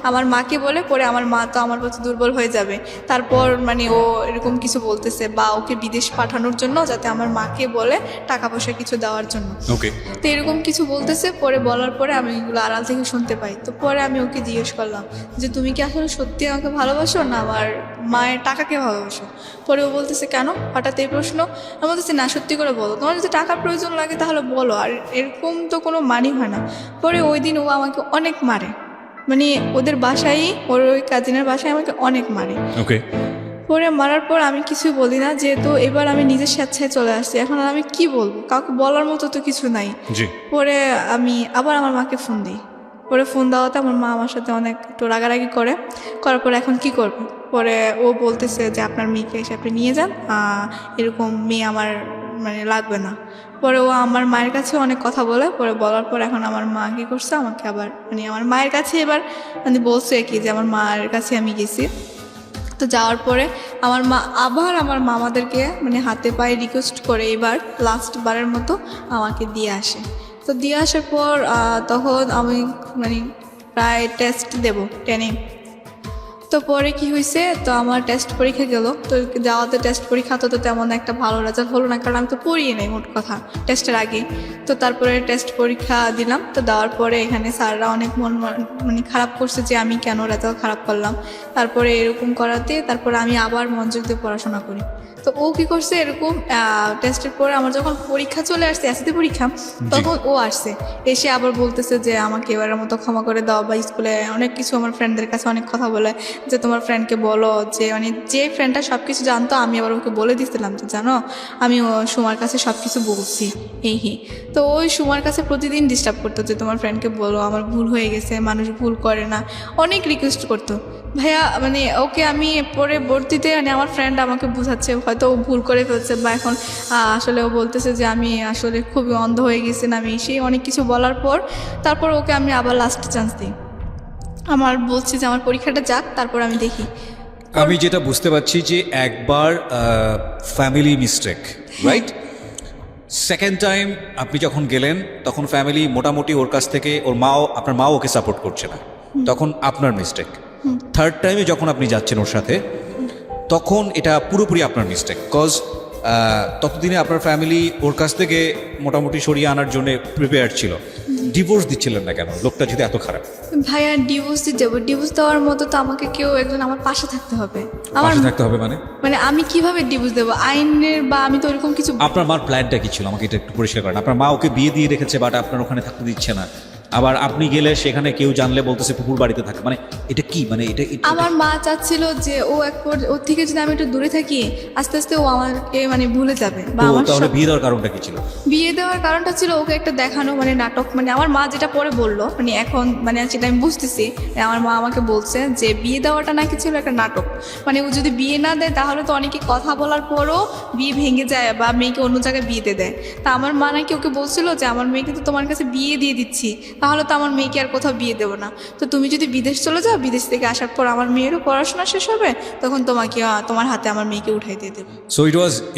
আমার মাকে বলে, পরে আমার মা তো আমার প্রতি দুর্বল হয়ে যাবে। তারপর মানে ও এরকম কিছু বলতেছে বা ওকে বিদেশ পাঠানোর জন্য, যাতে আমার মাকে বলে টাকা পয়সা কিছু দেওয়ার জন্য। ওকে, তো এরকম কিছু বলতেছে। পরে বলার পরে আমি এগুলো আড়াল থেকে শুনতে পাই। তো পরে আমি ওকে জিজ্ঞেস করলাম যে তুমি কি আসলে সত্যি আমাকে ভালোবাসো না আমার মায়ের টাকাকে ভালোবাসো? পরে ও বলতেছে কেন হঠাৎ এই প্রশ্ন? আমি বলতেছি না, সত্যি করে বলো, তোমার যদি টাকার প্রয়োজন লাগে তাহলে বলো, আর এরকম তো কোনো মানি হয় না। পরে ওই দিন ও আমাকে অনেক মারে, মানে ওদের বাসায়, ওর ওই কাজিনের বাসায় আমাকে অনেক মারে। ওকে, পরে মারার পর আমি কিছুই বলি না, যেহেতু এবার আমি নিজের স্বেচ্ছায় চলে আসছি। এখন আর আমি কি বলবো, কাউকে বলার মতো তো কিছু নাই। জি, পরে আমি আবার আমার মাকে ফোন দিই। পরে ফোন দেওয়াতে আমার মা আমার সাথে অনেক একটু রাগারাগি করার পরে এখন কি করবে। পরে ও বলতেছে যে আপনার মেয়েকে এসে আপনি নিয়ে যান, এরকম মেয়ে আমার মানে লাগবে না। পরে ও আমার মায়ের কাছে অনেক কথা বলে। পরে বলার পর এখন আমার মা কী করছে, আমাকে আবার মানে আমার মায়ের কাছে এবার মানে বলছে কি যে আমার মায়ের কাছে আমি গেছি। তো যাওয়ার পরে আমার মা আবার আমার মামাদেরকে মানে হাতে পায়ে রিকোয়েস্ট করে এবার লাস্ট বারের মতো আমাকে দিয়ে আসে। তো দিয়ে আসার পর তখন আমি মানে প্রায় টেস্ট দেব 10-এ। তো পরে কি হয়েছে, তো আমার টেস্ট পরীক্ষা গেল। তো যাওয়াতে টেস্ট পরীক্ষা তো তেমন একটা ভালো রেজাল্ট হলো না, কারণ আমি তো পড়িয়ে নেই মোট কথা টেস্টের আগে। তো তারপরে টেস্ট পরীক্ষা দিলাম। তো দেওয়ার পরে এখানে স্যাররা অনেক মানে খারাপ করছে যে আমি কেন রেজাল্ট খারাপ করলাম। তারপরে এরকম করাতে তারপরে আমি আবার মনোযোগ দিয়ে পড়াশোনা করি। তো ও কি করছে, এরকম টেস্টের পরে আমার যখন পরীক্ষা চলে আসছে, এসএসসি পরীক্ষা, তখন ও আসছে, এসে আবার বলতেছে যে আমাকে এবারের মতো ক্ষমা করে দাও, বা স্কুলে অনেক কিছু আমার ফ্রেন্ডদের কাছে অনেক কথা বলে যে তোমার ফ্রেন্ডকে বলো, যে মানে যে ফ্রেন্ডটা সব কিছু জানতো আমি আবার ওকে বলে দিচ্ছিলাম যে জানো আমি ও সুমার কাছে সব কিছু বলছি এই। তো ওই সুমার কাছে প্রতিদিন ডিস্টার্ব করতো যে তোমার ফ্রেন্ডকে বলো আমার ভুল হয়ে গেছে, মানুষ ভুল করে না, অনেক রিকোয়েস্ট করতো। ভাইয়া মানে ওকে আমি পরবর্তীতে মানে আমার ফ্রেন্ড আমাকে বোঝাচ্ছে হয়তো ও ভুল করে ফেলছে, বা এখন আসলে ও বলতেছে যে আমি আসলে খুবই অন্ধ হয়ে গেছি না, আমি সেই অনেক কিছু বলার পর তারপর ওকে আমি আবার লাস্ট চান্স দিই। আমার বলছি যে আমার পরীক্ষাটা যাক, তারপর আমি দেখি। আমি যেটা বুঝতে পারছি যে একবার family mistake, right? Second time আপনি যখন গেলেন তখন ফ্যামিলি মোটামুটি ওর কাছ থেকে আপনার মাও ওকে সাপোর্ট করছে না, তখন আপনার মিস্টেক। থার্ড টাইমে যখন আপনি যাচ্ছেন ওর সাথে তখন এটা পুরোপুরি আপনার মিস্টেক, কজ ততদিনে আপনার ফ্যামিলি ওর কাছ থেকে মোটামুটি সরিয়ে আনার জন্য প্রিপেয়ার ছিল। ডিভোর্স দিচ্ছিলেন না কেন, লোকটা যদি এত খারাপ? ভাইয়া ডিভোর্স দিতে যাবো, ডিভোর্স দেওয়ার মতো তো আমাকে কেউ একজন আমার পাশে থাকতে হবে। আমার পাশে থাকতে হবে মানে? মানে আমি কিভাবে ডিভোর্স দেবো আইনের, বা আমি তো ওরকম কিছু। আপনার মার প্ল্যানটা কি ছিল আমাকে এটা একটু পরিষ্কার করেন। আপনার মা ওকে বিয়ে দিয়ে রেখেছে বাট আপনার ওখানে থাকতে দিচ্ছে না, আবার আপনি গেলে সেখানে কেউ জানলে বলতেছে পুকুর বাড়িতে থাকে, মানে এটা কি? মানে এটা আমার মা চাচ্ছিল যে ও ওর থেকে যদি আমি একটু দূরে থাকি আস্তে আস্তে ও আমাকে মানে ভুলে যাবে, বা আমার তাহলে বিয়ে দেওয়ার কারণটা কি ছিল? বিয়ে দেওয়ার কারণটা ছিল ওকে একটা দেখানো, মানে নাটক, মানে আমার মা যেটা পরে বললো, মানে এখন মানে সেটা আমি বুঝতেছি। আমার মা আমাকে বলছে যে বিয়ে দেওয়াটা নাকি ছিল একটা নাটক, মানে ও যদি বিয়ে না দেয় তাহলে তো অনেকে কথা বলার পরও বিয়ে ভেঙে যায় বা মেয়েকে অন্য জায়গায় বিয়ে দিয়ে দেয়। তা আমার মা নাকি ওকে বলছিল যে আমার মেয়েকে তো তোমার কাছে বিয়ে দিয়ে দিচ্ছি, তাহলে তো আমার মেয়েকে আর কোথাও বিয়ে দেবো না, তো তুমি যদি বিদেশ চলে যাও, বিদেশ থেকে আসার পর আমার মেয়েরও পড়াশোনা শেষ হবে, তখন তোমার হাতে আমার মেয়েকে উঠাই দিয়ে দেবো। So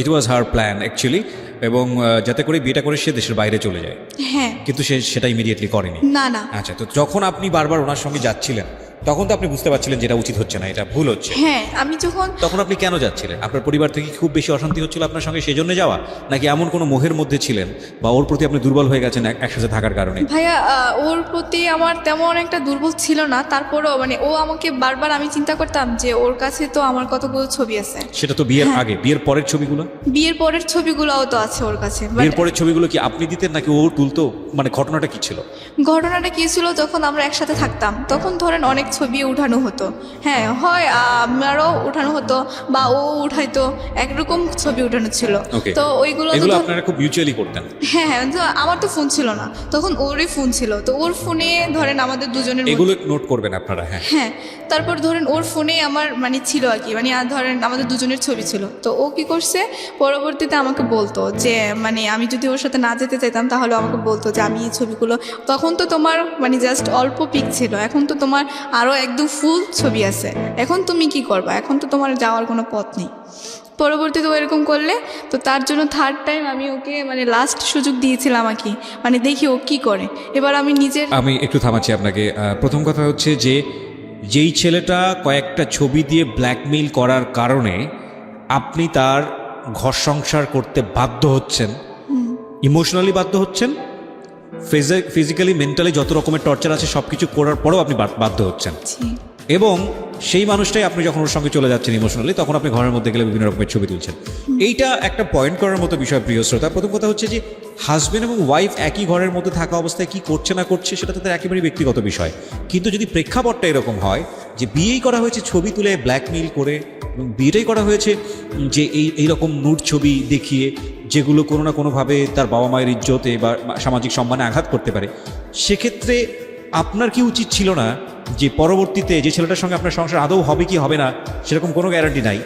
it was her plan actually, এবং যাতে করে বিয়েটা করে সে দেশের বাইরে চলে যায়। হ্যাঁ, কিন্তু সে সেটা ইমিডিয়েটলি করেনি। না না। আচ্ছা, তো যখন আপনি বারবার ওনার সঙ্গে যাচ্ছিলেন তখন তো আপনি বুঝতে পারছিলেন যেটা উচিত হচ্ছে না, এটা ভুল হচ্ছে। হ্যাঁ, আমি তখন আপনি কেন যাচ্ছিলেন? আপনার পরিবার থেকে খুব বেশি অশান্তি হচ্ছিল আপনার সঙ্গে, সেই জন্য যাওয়া, নাকি এমন কোনো মোহের মধ্যে ছিলেন বা ওর প্রতি আপনি দুর্বল হয়ে গেছেন একসাথে থাকার কারণে? ভাইয়া ওর প্রতি আমার তেমন একটা দুর্বল ছিল না, তারপরেও মানে ও আমাকে বারবার, আমি চিন্তা করতাম যে ওর কাছে তো আমার কতগুলো ছবি আছে। সেটা তো বিয়ের আগে, বিয়ের পরের ছবিগুলো? বিয়ের পরের ছবিগুলোও তো আছে ওর কাছে। বিয়ের পরের ছবিগুলো কি আপনি দিতেন নাকি ও তুলতো? মানে ঘটনাটা কি ছিল? ঘটনাটা কি ছিল, যখন আমরা একসাথে থাকতাম তখন ধরেন অনেক ছবি উঠানো হতো। হ্যাঁ, হয় আমারও উঠানো হতো বা ও উঠাইতো, একরকম ছবি উঠানো ছিল। তো ওইগুলো আপনারা খুব মিউচুয়ালি করতেন? হ্যাঁ হ্যাঁ, তো আমার তো ফোন ছিল না তখন, ওরই ফোন ছিল, তো ওর ফোনে ধরেন আমাদের দুজনের এগুলো নোট করবেন আপনারা? হ্যাঁ হ্যাঁ, তারপর ধরেন ওর ফোনে আমার মানে ছিল আর কি, মানে ধরেন আমাদের দুজনের ছবি ছিল। তো ও কি করছে, পরবর্তীতে আমাকে বলতো যে মানে আমি যদি ওর সাথে না যেতে চাইতাম তাহলে আমাকে বলতো যে আমি এই ছবিগুলো, তখন তো তোমার মানে জাস্ট অল্প পিক ছিল, এখন তো তোমার আরও একদম ফুল ছবি আছে, এখন তুমি কি করবা, এখন তো তোমার যাওয়ার কোনো পথ নেই। পরবর্তীতে ও এরকম করলে, তো তার জন্য থার্ড টাইম আমি ওকে মানে লাস্ট সুযোগ দিয়েছিলাম আর কি, মানে দেখি ও কি করে। এবার আমি একটু থামাচ্ছি আপনাকে। প্রথম কথা হচ্ছে যে যেই ছেলেটা কয়েকটা ছবি দিয়ে ব্ল্যাকমেইল করার কারণে আপনি তার ঘর সংসার করতে বাধ্য হচ্ছেন, ইমোশনালি বাধ্য হচ্ছেন, ফিজিক্যালি মেন্টালি যত রকমের টর্চার আছে সব কিছু করার পরেও আপনি বাধ্য হচ্ছেন, এবং সেই মানুষটাই আপনি যখন ওর সঙ্গে চলে যাচ্ছেন ইমোশনালি, তখন আপনি ঘরের মধ্যে গেলে বিভিন্ন রকমের ছবি তুলছেন। এইটা একটা পয়েন্ট করার মতো বিষয় প্রিয় শ্রোতা। প্রথম কথা হচ্ছে যে হাজব্যান্ড এবং ওয়াইফ একই ঘরের মধ্যে থাকা অবস্থায় কি করছে না করছে সেটা তাদের একেবারেই ব্যক্তিগত বিষয়, কিন্তু যদি প্রেক্ষাপটটা এরকম হয় যে বিয়েই করা হয়েছে ছবি তুলে ব্ল্যাকমেইল করে, এবং বিয়েটাই করা হয়েছে যে এইরকম নুড ছবি দেখিয়ে, যেগুলো কোনো না কোনোভাবে তার বাবা মায়ের ইজ্জতে বা সামাজিক সম্মানে আঘাত করতে পারে, সেক্ষেত্রে আপনার কি উচিত ছিল না যে পরবর্তীতে যে ছেলেটার সঙ্গে আপনার সংসার আদৌ হবে কি হবে না সেরকম কোনো গ্যারান্টি নাই,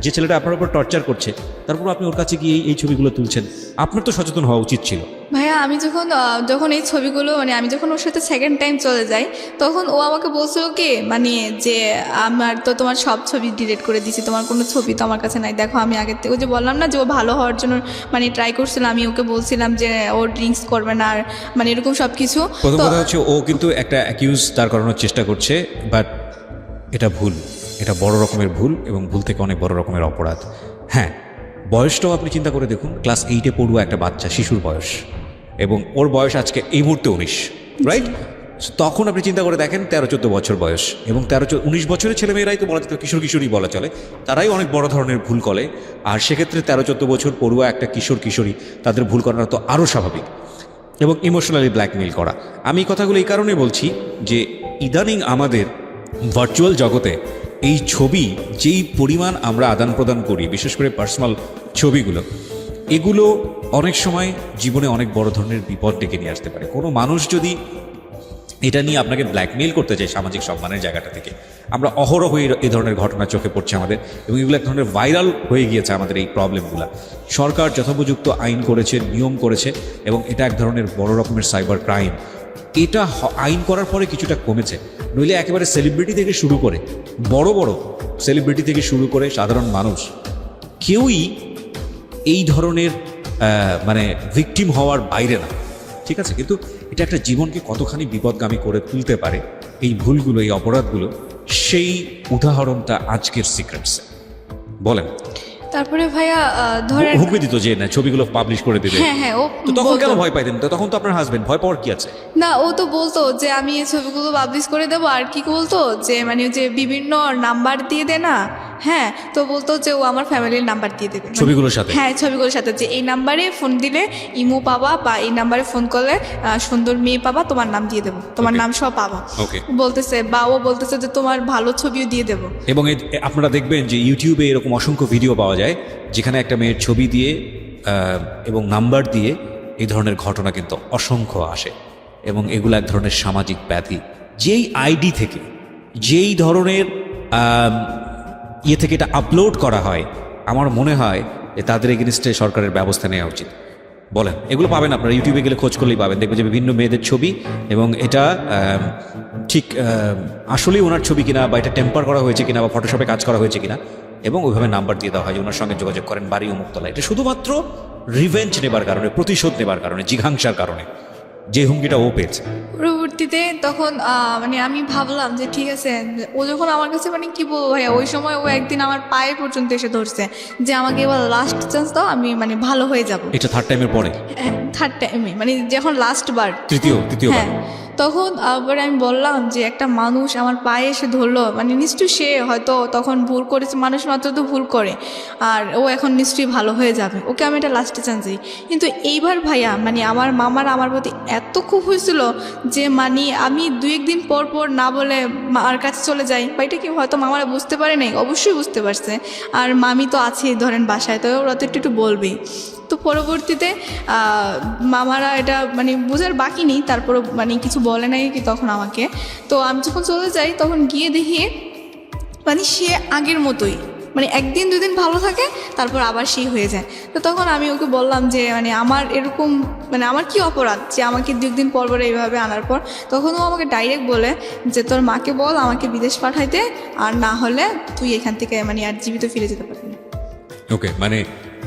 যে ছেলেটা আপনার উপর টর্চার করছে তারপর আপনি ওর কাছে গিয়ে এই ছবিগুলো তুলছেন, আপনার তো সচেতন হওয়া উচিত ছিল। ভাইয়া আমি যখন এই ছবিগুলো মানে আমি যখন ওর সাথে সেকেন্ড টাইম চলে যাই, তখন ও আমাকে বলছিল কি মানে যে আমার তো তোমার সব ছবি ডিলিট করে দিয়েছি, তোমার কোনো ছবি তো আমার কাছে নাই, দেখো আমি আগের থেকে, যে বললাম না যে ও ভালো হওয়ার জন্য মানে ট্রাই করছিল, আমি ওকে বলছিলাম যে ও ড্রিঙ্কস করবে না আর মানে এরকম সব কিছু। প্রথম কথা হচ্ছে ও কিন্তু একটা অ্যাকিউজ তার করানোর চেষ্টা করছে, বাট এটা ভুল, এটা বড় রকমের ভুল, এবং ভুল থেকে অনেক বড় রকমের অপরাধ। হ্যাঁ, বয়সটাও আপনি চিন্তা করে দেখুন, ক্লাস 8-এ পড়ুয়া একটা বাচ্চা, শিশুর বয়স, এবং ওর বয়স আজকে এই মুহূর্তে 19, রাইট? তখন আপনি চিন্তা করে দেখেন 13-14 বছর বয়স, এবং 13-19 বছরের ছেলেমেয়েরাই তো বলা যেত কিশোরী বলা চলে, তারাই অনেক বড় ধরনের ভুল করে, আর সেক্ষেত্রে 13-14 বছর পড়ুয়া একটা কিশোরী তাদের ভুল করাটা তো আরও স্বাভাবিক, এবং ইমোশনালি ব্ল্যাকমেইল করা। আমি কথাগুলো এই কারণে বলছি যে ইদানিং আমাদের ভার্চুয়াল জগতে এই ছবি যেই পরিমাণ আমরা আদান প্রদান করি, বিশেষ করে পার্সোনাল ছবিগুলো, এগুলো অনেক সময় জীবনে অনেক বড় ধরনের বিপদ ডেকে নিয়ে আসতে পারে। কোনো মানুষ যদি এটা নিয়ে আপনাকে ব্ল্যাকমেইল করতে চায় সামাজিক সম্মানের জায়গাটা থেকে, আমরা অহরহ এই ধরনের ঘটনা চোখে পড়ছে আমাদের, এবং এগুলো এক ধরনের ভাইরাল হয়ে গিয়েছে আমাদের এই প্রবলেমগুলো। সরকার যথোপযুক্ত আইন করেছে, নিয়ম করেছে, এবং এটা এক ধরনের বড় রকমের সাইবার ক্রাইম। এটা আইন করার পরে কিছুটা কমেছে, নইলে একেবারে সেলিব্রিটি থেকে শুরু করে বড় বড় সেলিব্রিটি থেকে শুরু করে সাধারণ মানুষ কেউই এই ধরনের মানে ভিকটিম হওয়ার বাইরে না, ঠিক আছে? কিন্তু এটা একটা জীবনকে কতখানি বিপদগামী করে তুলতে পারে এই ভুলগুলো, এই অপরাধগুলো, সেই উদাহরণটা আজকের সিক্রেটসে। বলেন। তারপরে ভাইয়া ধরেন হুমকি দিত যে না ছবিগুলো পাবলিশ করে দেবে, হ্যাঁ ও তো তখন কেন বলতো। ভয় পাইতেন? তো তখন তো আপনার হাজবেন্ড, ভয় পাওয়ার কি আছে? না ও তো বলতো যে আমি এই ছবিগুলো পাবলিশ করে দেবো, আর কি বলতো যে মানে যে বিভিন্ন নাম্বার দিয়ে দে না, হ্যাঁ, তো বলতো যে ও আমার ফ্যামিলির নাম্বার দিয়ে দেবে ছবিগুলোর সাথে? হ্যাঁ, ছবিগুলোর সাথে, যে এই নাম্বারে ফোন দিলে ইমো পাবা, বা এই নাম্বারে ফোন করলে সুন্দর মেয়ে পাবা, তোমার নাম দিয়ে দেবো, তোমার নাম সব পাবা ওকে বলতেছে, বা ও বলতেছে যে তোমার ভালো ছবিও দিয়ে দেবো। এবং আপনারা দেখবেন যে ইউটিউবে এরকম অসংখ্য ভিডিও পাওয়া যায় যেখানে একটা মেয়ের ছবি দিয়ে এবং নাম্বার দিয়ে এই ধরনের ঘটনা কিন্তু অসংখ্য আসে, এবং এগুলো এক ধরনের সামাজিক ব্যাধি। যেই আইডি থেকে, যেই ধরনের ইয়ে থেকে এটা আপলোড করা হয়, আমার মনে হয় যে তাদের এগেনস্টে সরকারের ব্যবস্থা নেওয়া উচিত। বলেন, এগুলো পাবেন আপনারা ইউটিউবে গেলে খোঁজ করলেই পাবেন, দেখবেন যে বিভিন্ন মেয়েদের ছবি, এবং এটা ঠিক আসলেই ওনার ছবি কিনা, বা এটা টেম্পার করা হয়েছে কিনা, বা ফটোশপে কাজ করা হয়েছে কিনা, এবং ওইভাবে নাম্বার দিয়ে দেওয়া হয় যে ওনার সঙ্গে যোগাযোগ করেন, বাড়ি অমুকতলা। এটা শুধুমাত্র রিভেঞ্জ নেবার কারণে, প্রতিশোধ নেবার কারণে, জিঘাংসার কারণে যে হুমকিটা ও পেয়েছে। পরবর্তীতে তখন মানে আমি ভাবলাম যে ঠিক আছে, ও যখন আমার কাছে মানে কি বলবো ভাইয়া, ওই সময় ও একদিন আমার পায়ে পর্যন্ত এসে ধরছে যে আমাকে এবার লাস্ট চান্স দাও, আমি মানে ভালো হয়ে যাব। এটা থার্ড টাইমের পরে? থার্ড টাইমে, মানে যখন লাস্ট বার, তৃতীয়বার। হ্যাঁ, তখন আবার আমি বললাম যে একটা মানুষ আমার পায়ে এসে ধরলো, মানে নিশ্চয়ই সে হয়তো তখন ভুল করেছে, মানুষ মাত্র তো ভুল করে, আর ও এখন নিশ্চয়ই ভালো হয়ে যাবে, ওকে আমি এটা লাস্টে চান্স দিই। কিন্তু এইবার ভাইয়া মানে আমার মামার আমার প্রতি এত খুব হয়েছিল যে মানে আমি 2-1 দিন পর পর না বলে মার কাছে চলে যাই, বা এটা কি হয়তো মামারা বুঝতে পারে নাই, অবশ্যই বুঝতে পারছে, আর মামি তো আছেই ধরেন বাসায়, তো ওরা তো একটু বলবেই। তো পরবর্তীতে মামারা এটা মানে বোঝার বাকি নেই, তারপর মানে কিছু বলে নাই কি তখন আমাকে। তো আমি যখন চলে যাই তখন গিয়ে দেখি মানে সে আগের মতোই, মানে 1-2 দিন ভালো থাকে, তারপর আবার সেই হয়ে যায়। তো তখন আমি ওকে বললাম যে মানে আমার এরকম মানে আমার কি অপরাধ যে আমাকে 2 দিন পর পরে এইভাবে আনার পর। তখন ও আমাকে ডাইরেক্ট বলে যে তোর মাকে বল আমাকে বিদেশ পাঠাইতে, আর না হলে তুই এখান থেকে মানে আর জীবিত ফিরে যেতে পারবি না। ওকে, মানে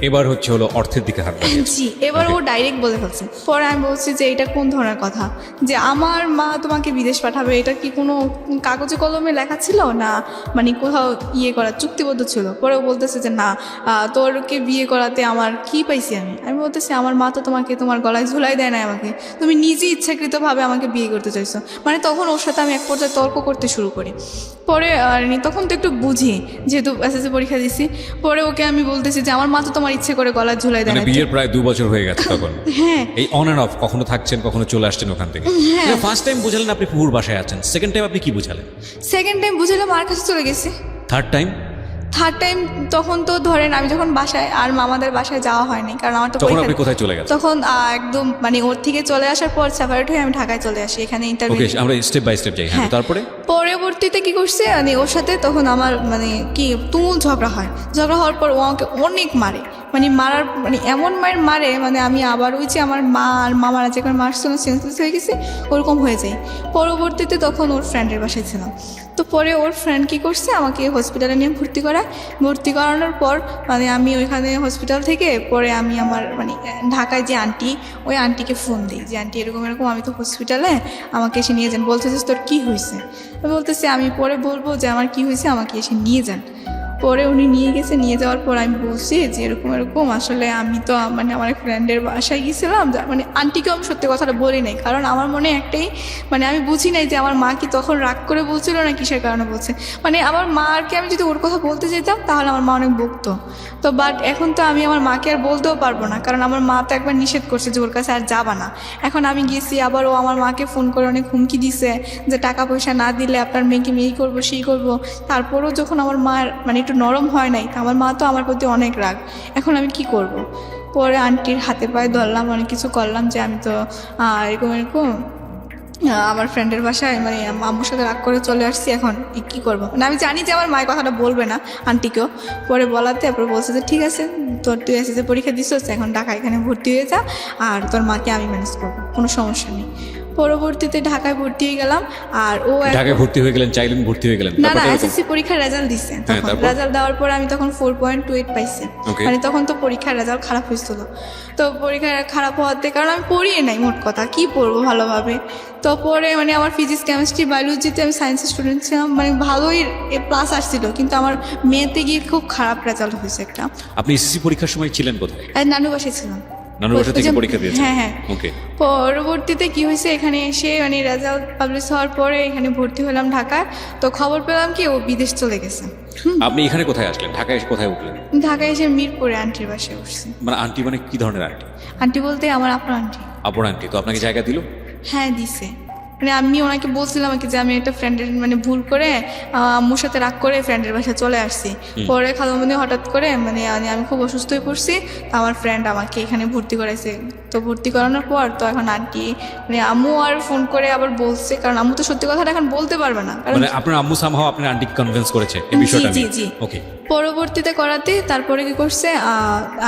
এবার হলো অর্থের দিকে হাত বাড়িয়েছে। জি, এবার ও ডাইরেক্ট বলে ফেলছে। পরে আমি বলছি যে এটা কোন ধরনের কথা, যে আমার মা তোমাকে বিদেশ পাঠাবে, এটা কি কোনো কাগজে কলমে লেখা ছিল না, মানে কোথাও ইয়ে করা চুক্তিবদ্ধ ছিল? পরে ও বলতেছে যে না, তোরকে বিয়ে করাতে আমার কি পাইছি আমি বলতেছি আমার মা তো তোমাকে তোমার গলায় ঝুলাই দেয় না, আমাকে তুমি নিজে ইচ্ছাকৃতভাবে আমাকে বিয়ে করতে চাইছো। মানে তখন ওর সাথে আমি এক পর্যায়ে তর্ক করতে শুরু করি। পরে তখন তো একটু বুঝি, যেহেতু এসএসসি পরীক্ষা দিছি। পরে ওকে আমি বলতেছি যে আমার মা তো তোমার ইচ্ছে করে গলায় ঝুলাই দেয় মানে না। বিয়ের প্রায় 2 বছর হয়ে গেছে তখন। হ্যাঁ, এই অন অ্যান্ড অফ, কখনো থাকছেন, কখনো চলে আসছেন ওখান থেকে। ফার্স্ট টাইম বুঝালেন আপনি ফুহুর বাসায় আছেন, সেকেন্ড টাইম আপনি কি বুঝালেন? সেকেন্ড টাইম বুঝলাম মার কাছে চলে গেছি। থার্ড টাইম তখন তো ধরেন আমি যখন বাসায় আর মামাদের বাসায় যাওয়া হয়নি, কারণ আমার তো তখন পরীক্ষা। আপনি কোথায় চলে গেছেন? তখন একদম মানে ওর থেকে চলে আসার পর সেপারেট হয়ে আমি ঢাকায় চলে আসি, এখানে ইন্টারভিউ। ওকে, আমরা স্টেপ বাই স্টেপ যাই। হ্যাঁ, হ্যাঁ। তারপরে পরবর্তীতে কি করছে মানে ওর সাথে তখন আমার মানে কি তুমুল ঝগড়া হয়। ঝগড়া হওয়ার পর ও আমাকে অনেক মারে, মানে মারার মানে এমন মায়ের মারে মানে আমি আবার ওই যে আমার মা আর মামারা যেখানে মার সঙ্গে সেন্সলেস হয়ে গেছে ওরকম হয়ে যায়। পরবর্তীতে তখন ওর ফ্রেন্ডের বাসায় ছিলাম। তো পরে ওর ফ্রেন্ড কী করছে, আমাকে হসপিটালে নিয়ে ভর্তি করানোর পর মানে আমি ওইখানে হসপিটাল থেকে পরে আমি আমার মানে ঢাকায় যে আন্টি, ওই আন্টিকে ফোন দিই যে আন্টি এরকম আমি তো হসপিটালে, আমাকে এসে নিয়ে যান। বলতেছিস তোর কী হয়েছে? বলতেছে আমি পরে বলবো যে আমার কী হয়েছে, আমাকে এসে নিয়ে যান। পরে উনি নিয়ে গেছে, নিয়ে যাওয়ার পর আমি বলছি যে এরকম আসলে আমি তো মানে আমার ফ্রেন্ডের বাসায় গিয়েছিলাম, মানে আন্টিকেও আমি সত্যি কথাটা বলি নাই, কারণ আমার মনে একটাই মানে আমি বুঝি নাই যে আমার মা কি তখন রাগ করে বলছিল না কিসের কারণে বলছে। মানে আমার মাকে আমি যদি ওর কথা বলতে যেতাম তাহলে আমার মা অনেক বকতো। তো বাট এখন তো আমি আমার মাকে আর বলতেও পারবো না, কারণ আমার মা তো একবার নিষেধ করছে যে ওর কাছে আর যাবা না। এখন আমি গেছি, আবার ও আমার মাকে ফোন করে অনেক হুমকি দিছে যে টাকা পয়সা না দিলে আপনার মেয়েকে এই করবো সেই করবো। তারপরেও যখন আমার মার মানে একটু নরম হয় নাই, আমার মা তো আমার প্রতি অনেক রাগ। এখন আমি কি করব? পরে আন্টির হাতে পায়ে ধরলাম, অনেক কিছু করলাম যে আমি তো এরকম আমার ফ্রেন্ডের বাসায় মানে আম্মুর সাথে রাগ করে চলে আসছি, এখন কি করব? মানে আমি জানি যে আমার মায়ের কথাটা বলবে না আন্টিকেও। পরে বলাতে তারপরে বলছে যে ঠিক আছে, তুই এসএসসি পরীক্ষা দিছিস, এখন ঢাকা এখানে ভর্তি হয়ে যা, আর তোর মাকে আমি ম্যানেজ করবো, কোনো সমস্যা নেই। পরবর্তীতে ঢাকায় ভর্তি হয়ে গেলাম। আর ও ঢাকায় ভর্তি হয়ে গেলেন, চাইলেন ভর্তি হয়ে গেলেন, না না ব্যাপারটা এরকম? এসএসসি পরীক্ষার রেজাল্ট দিছে, হ্যাঁ, তখন তারপর? রেজাল্ট দেওয়ার পরে আমি তখন 4.28 পাইছি। Okay. মানে তখন তো পরীক্ষার রেজাল্ট খারাপ হয়েছিল, তো পরীক্ষা খারাপ হওয়াতে কারণ আমি পড়িয়ে নাই মোট কথা, কি পড়বো ভালোভাবে। তো পরে মানে আমার ফিজিক্স কেমিস্ট্রি বায়োলজিতে আমি সায়েন্সের স্টুডেন্ট ছিলাম, মানে ভালোই প্লাস আসছিল, কিন্তু আমার মেয়েতে গিয়ে খুব খারাপ রেজাল্ট হয়েছে একটা। আপনি এসএসসি পরীক্ষার সময় ছিলেন কোথায়? আর নানু বাসায় ছিলাম। নানুর বাসা থেকে ওই যে- পরীক্ষা দিয়েছেন? হ্যাঁ হ্যাঁ। ওকে। পরবর্তীতে কি হয়েছে, এখানে এসে মানে রেজাল্ট পাবলিশ হওয়ার পরে এখানে ভর্তি হলাম ঢাকায়। তো খবর পেলাম কি ও বিদেশ চলে গেছে। আপনি এখানে কোথায় আসলেন? ঢাকায় এসে কোথায় উঠলেন? ঢাকায় এসে মিরপুরে আন্টির বাসায় উঠছি। মানে আন্টি মানে কি ধরনের আন্টি? আন্টি বলতে আমার আপনার আন্টি। আপন আন্টি। তো আপনাকে জায়গা দিল? হ্যাঁ দিছে, মানে আমি ওনাকে বলছিলাম আর কি যে আমি একটা ফ্রেন্ডের মানে ভুল করে আম্মুর সাথে রাগ করে ফ্রেন্ডের বাসায় চলে আসছি। পরে খালামণি হঠাৎ করে মানে আমি খুব অসুস্থ হয়ে পড়ছি, তো আমার ফ্রেন্ড আমাকে এখানে ভর্তি করাইছে। তো ভর্তি করানোর পর তো এখন আন্টি মানে আম্মু আর ফোন করে আবার বলছে, কারণ আম্মু তো সত্যি কথাটা এখন বলতে পারবে না, কারণ মানে আপনার আম্মু সামহাও আপনার আন্টিকে কনভিন্স করেছে এই বিষয়টা জি, নিয়ে? জি। ওকে। পরবর্তীতে করাতে তারপরে কি করছে,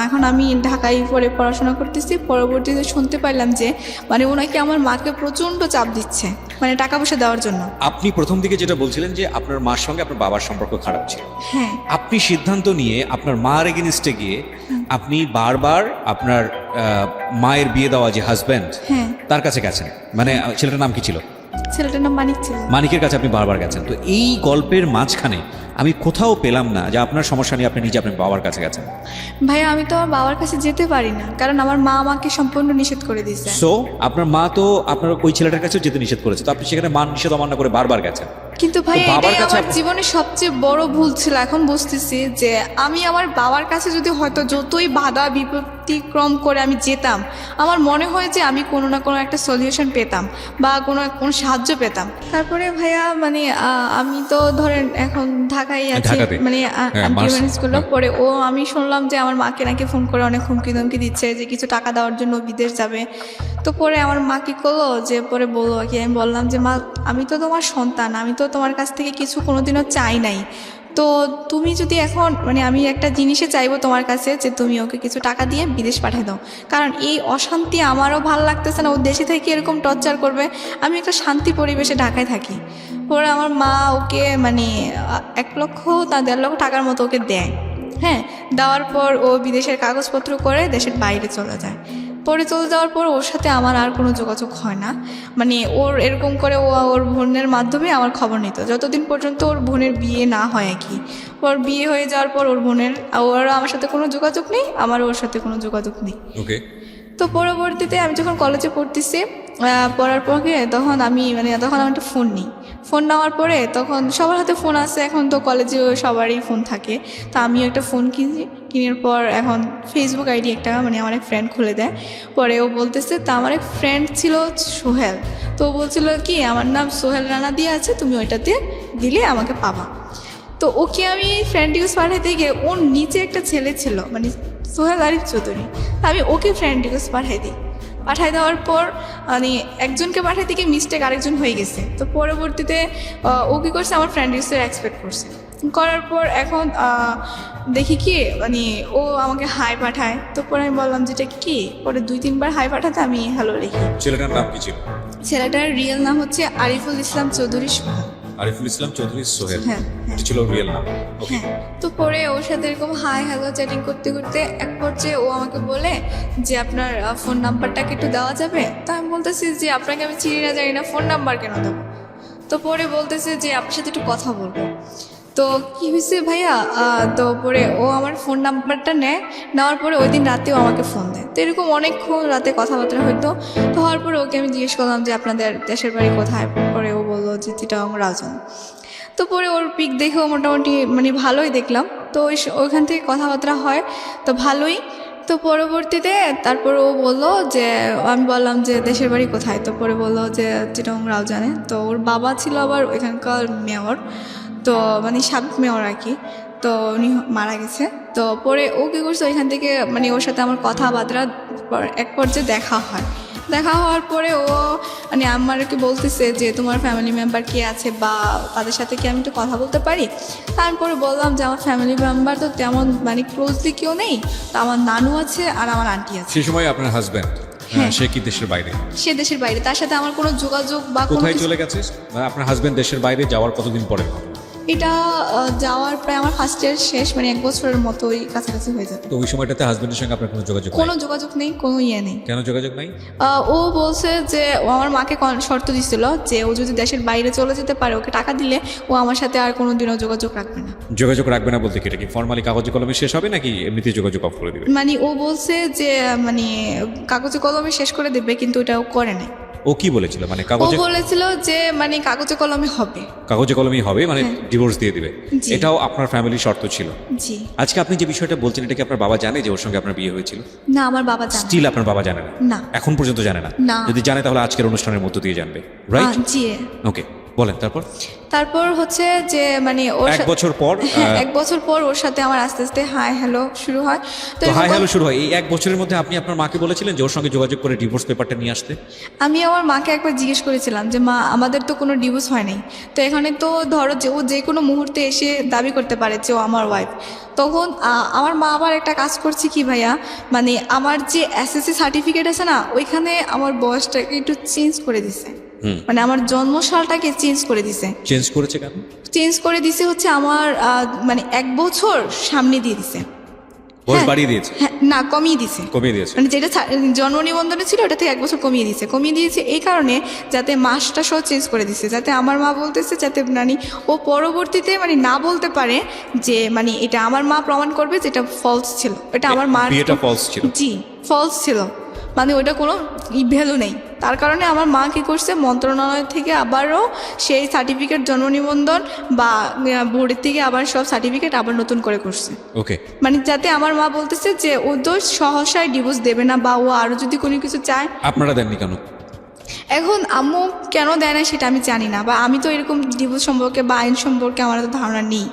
এখন আমি ঢাকায় পরে পড়াশোনা করতেছি। পরবর্তীতে শুনতে পারলাম যে মানে ওনাকে আমার মাকে প্রচণ্ড চাপ দিচ্ছে, মানে টাকা পয়সা দেওয়ার জন্য। আপনি প্রথম দিকে যেটা বলছিলেন যে আপনার মার সঙ্গে আপনার বাবার সম্পর্ক খারাপ ছিল, হ্যাঁ আপনি সিদ্ধান্ত নিয়ে আপনার মার এগেনিস্টে গিয়ে আপনি বারবার আপনার মায়ের বিয়ে দেওয়া যে হাজব্যান্ড হ্যাঁ। তার কাছে গেছেন। মানে ছেলেটার নাম কি ছিল? ছেলেটার নাম মানিক ছিল। মানিকের কাছে আপনি বারবার গেছেন। তো এই গল্পের মাঝখানে আমি কোথাও পেলাম না যে আপনার সমস্যা নিয়ে আপনি নিজে আপনার বাবার কাছে গেছেন। ভাইয়া আমি তো আমার বাবার কাছে যেতে পারি না, কারণ আমার মা আমাকে সম্পূর্ণ নিষেধ করে দিয়েছে। সো আপনার মা তো আপনার ওই ছেলেটার কাছেও যেতে নিষেধ করেছে, তো আপনি সেখানে মান নিষেধ অমান্য করে বারবার গেছেন। কিন্তু ভাই তো বাবার এটাই কাছে আমার জীবনের সবচেয়ে বড় ভুল ছিল। এখন বুঝতেছি যে আমি আমার বাবার কাছে যদি হয়তো যতই বাধা বিপত্তিক্রম করে আমি যেতাম, আমার মনে হয় যে আমি কোনো না কোনো একটা সলিউশন পেতাম বা কোনো সাহায্য পেতাম। তারপরে ভাইয়া মানে আমি তো ধরেন এখন ঢাকায় আছি, ঢাকাতে। মানে হ্যাঁ, ম্যানেজ করলো। পরে আমি শুনলাম যে আমার মাকে নাকি ফোন করে অনেক হুমকি ধমকি দিচ্ছে যে কিছু টাকা দেওয়ার জন্য বিদেশ যাবে। তো পরে আমার মা কি করলো যে পরে বললো আর কি, আমি বললাম যে মা আমি তো তোমার সন্তান, আমি তো তোমার কাছ থেকে কিছু কোনোদিনও চাই নাই। তো তুমি যদি এখন মানে আমি একটা জিনিসে চাইবো তোমার কাছে যে তুমি ওকে কিছু টাকা দিয়ে বিদেশ পাঠিয়ে দাও, কারণ এই অশান্তি আমারও ভালো লাগতেছে না, ও দেশে থেকে এরকম টর্চার করবে। আমি একটা শান্তি পরিবেশে ঢাকায় থাকি। পরে আমার মা ওকে মানে 1 লক্ষ তা 1.5 লক্ষ টাকার মতো ওকে দেয়। হ্যাঁ, দেওয়ার পর ও বিদেশের কাগজপত্র করে দেশের বাইরে চলে যায়। পরে চলে যাওয়ার পর ওর সাথে আমার আর কোনো যোগাযোগ হয় না। মানে ওর এরকম করে ওর বোনের মাধ্যমে আমার খবর নিত যতদিন পর্যন্ত ওর বোনের বিয়ে না হয় আর কি। ওর বিয়ে হয়ে যাওয়ার পর ওর আমার সাথে কোনো যোগাযোগ নেই, আমার ওর সাথে কোনো যোগাযোগ নেই। ওকে। তো পরবর্তীতে আমি যখন কলেজে পড়তেছি, পড়ার পরে তখন আমি একটা ফোন নিই। ফোন নেওয়ার পরে তখন সবার হাতে ফোন আছে, এখন তো কলেজে সবারই ফোন থাকে। তো আমিও একটা ফোন কিনার পর এখন ফেসবুক আইডি একটা মানে আমার এক ফ্রেন্ড খুলে দেয়। পরে ও বলতেছে, তা আমার এক ফ্রেন্ড ছিল সোহেল, তো ও বলছিল কি আমার নাম সোহেল রানা দিয়ে আছে, তুমি ওইটাতে দিলে আমাকে পাবা। তো ওকে আমি ফ্রেন্ড রিকোয়েস্ট পাঠাইতে গিয়ে ওর নিচে একটা ছেলে ছিল মানে সোহেল আরিফ চৌধুরী, আমি ওকে ফ্রেন্ড রিকোয়েস্ট পাঠাই দেওয়ার পর মানে একজনকে পাঠাইতে গিয়ে মিস্টেক আরেকজন হয়ে গেছে। তো পরবর্তীতে ও কী করছে, আমার ফ্রেন্ড রিকোয়েস্ট এক্সপেক্ট করছে। করার পর এখন দেখি কি মানে ও আমাকে হাই পাঠায়। তো পরে আমি বললাম যেটা কি, পরে 2-3 বার হাই পাঠাতে আমি হ্যালো লিখি। ছেলেটার নাম কি ছিল? ছেলেটার রিয়েল নাম হচ্ছে আরিফুল ইসলাম চৌধুরী সোহেল। আরিফুল ইসলাম চৌধুরী সোহেল, হ্যাঁ, এটা ছিল রিয়েল নাম। ওকে। হ্যাঁ। তো পরে ওর সাথে এরকম হাই হ্যালো চ্যাটিং করতে করতে এক পর্যায়ে ও আমাকে বলে যে আপনার ফোন নাম্বারটাকে একটু দেওয়া যাবে। তো আমি বলতেছি যে আপনাকে আমি চিনি না জানি না, ফোন নাম্বার কেন দেবো। তো পরে বলতেছে যে আপনার সাথে একটু কথা বলবো। তো কী হয়েছে ভাইয়া, তো পরে ও আমার ফোন নাম্বারটা নেওয়ার পরে ওই দিন রাতেও আমাকে ফোন দেয়। তো এরকম অনেকক্ষণ রাতে কথাবার্তা হতো। তো হওয়ার পরে ওকে আমি জিজ্ঞেস করলাম যে আপনাদের দেশের বাড়ি কোথায়। পরে ও বললো যে চিটাগং রাউজান। তো পরে ওর পিক দেখেও মোটামুটি মানে ভালোই দেখলাম। তো ওইখান থেকে কথাবার্তা হয়, তো ভালোই। তো পরবর্তীতে তারপর ও বললো যে, আমি বললাম যে দেশের বাড়ি কোথায়। তো পরে বললো যে চিটাগং রাউজানে। তো ওর বাবা ছিল আবার ওইখানকার মেয়র, তো মানে সাবেক মেয়র আর কি। তো উনি মারা গেছে। তো পরে ও কী করছে, ওইখান থেকে মানে ওর সাথে আমার কথাবার্তা এক পর্যায়ে দেখা হওয়ার পরে ও মানে আমাকে বলতেছে যে তোমার ফ্যামিলি মেম্বার কে আছে বা তাদের সাথে কি আমি একটু কথা বলতে পারি। তারপরে বললাম যে আমার ফ্যামিলি মেম্বার তো তেমন মানে ক্লোজলি কেউ নেই, তো আমার নানু আছে আর আমার আন্টি আছে। সেই সময় আপনার হাজব্যান্ড? হ্যাঁ। সে কি দেশের বাইরে? সে দেশের বাইরে, তার সাথে আমার কোনো যোগাযোগ বা কোনো কোথায় কিছু- চলে গেছে? মানে আপনার হাজবেন্ড দেশের বাইরে যাওয়ার কতদিন পরে? এটা যাওয়ার প্রায় আমার ফার্স্ট ইয়ার শেষ, মানে 1 বছরের মতোই কাছাকাছি হয়ে যাবে। তো ওই সময়টাতে হাজবেন্ডের সঙ্গে আপনার কোনো যোগাযোগ কোনো নাই? যোগাযোগ নেই, কোনো ইয়ে নেই। কেন যোগাযোগ নাই? ও বলছে যে ও আমার মাকে শর্ত দিছিল যে ও যদি দেশের বাইরে চলে যেতে পারে, ওকে টাকা দিলে ও আমার সাথে আর কোনোদিনও যোগাযোগ রাখবে না। যোগাযোগ রাখবে না বলতে কি, এটা কি ফর্মালি কাগজে কলমে শেষ হবে নাকি এমনিতে যোগাযোগ অফ করে দিবে? মানে ও বলছে যে মানে কাগজে কলমে শেষ করে দেবে, কিন্তু এটা ও করে নাই। ও কি বলেছিল? মানে ও কাগজে বলেছিল যে মানে কাগজে কলমে হবে। কাগজে কলমেই হবে, মানে ডিভোর্স দিয়ে দিবে। জি। এটাও আপনার ফ্যামিলির শর্ত ছিল? জি আজকে আপনি যে বিষয়টা বলছেন, এটা কি আপনার বাবা জানে যে ওর সঙ্গে আপনার বিয়ে হয়েছিল? না, আমার বাবা জানে স্টিল আপনার বাবা জানে না? না। এখন পর্যন্ত জানে না? না। যদি জানে তাহলে আজকের অনুষ্ঠানের মধ্য দিয়ে জানবে, রাইট? জি। ওকে, বলেন তারপর। তারপর হচ্ছে যে মানে ওর 1 বছর পর হ্যাঁ, 1 বছর পর ওর সাথে আমার আস্তে আস্তে হাই হ্যালো শুরু হয়। তো হাই হ্যালো শুরু হয়। এই 1 বছরের মধ্যে আপনি আপনার মাকে বলেছিলেন যে ওর সঙ্গে যোগাযোগ করে ডিভোর্স পেপারটা নিয়ে আসতে? আমি আমার মাকে একবার জিজ্ঞেস করেছিলাম যে মা, আমাদের তো কোনো ডিভোর্স হয় নাই, তো এখানে তো ধরো যে ও যে কোনো মুহূর্তে এসে দাবি করতে পারে যে ও আমার ওয়াইফ। তখন আমার মা আবার একটা কাজ করছে কি ভাইয়া, মানে আমার যে এসএসসি সার্টিফিকেট আছে না, ওইখানে আমার বয়সটাকে একটু চেঞ্জ করে দিছে। মানে আমার জন্মসালটাকে চেঞ্জ করে দিছে। চেঞ্জ করেছে কেন? চেঞ্জ করে দিছে হচ্ছে আমার মানে 1 বছর সামনে দিয়ে দিছে। বয়স হ্যাঁ। বাড়িয়ে দিয়েছে? হ্যাঁ, না, কমিয়ে দিছে। কমিয়ে দিয়েছে? মানে যেটা জন্ম নিবন্ধনে ছিল ওটা থেকে 1 বছর কমিয়ে দিয়েছে এই কারণে, যাতে মাসটা সহ চেঞ্জ করে দিছে, যাতে আমার মা বলতেছে যাতে মানে ও পরবর্তীতে মানে না বলতে পারে যে মানে এটা আমার মা প্রমাণ করবে যে এটা ফলস ছিল, এটা আমার মার বিয়েটা false ছিল? জি, ফলস ছিল, মানে ওইটা কোনো ভ্যালু নেই। তার কারণে আমার মা কী করছে, মন্ত্রণালয় থেকে আবারও সেই সার্টিফিকেট, জন্ম নিবন্ধন বা বোর্ডের থেকে আবার সব সার্টিফিকেট আবার নতুন করে করছে। ওকে। মানে যাতে আমার মা বলতেছে যে ও তো সহসায় ডিভোর্স দেবে না, বা ও আরও যদি কোনো কিছু চায়। আপনারা দেননি কেন? এখন আম্মু কেন দেয় না সেটা আমি জানি না, বা আমি তো এরকম ডিভোর্স সম্পর্কে বা আইন সম্পর্কে আমার তো ধারণা নেই।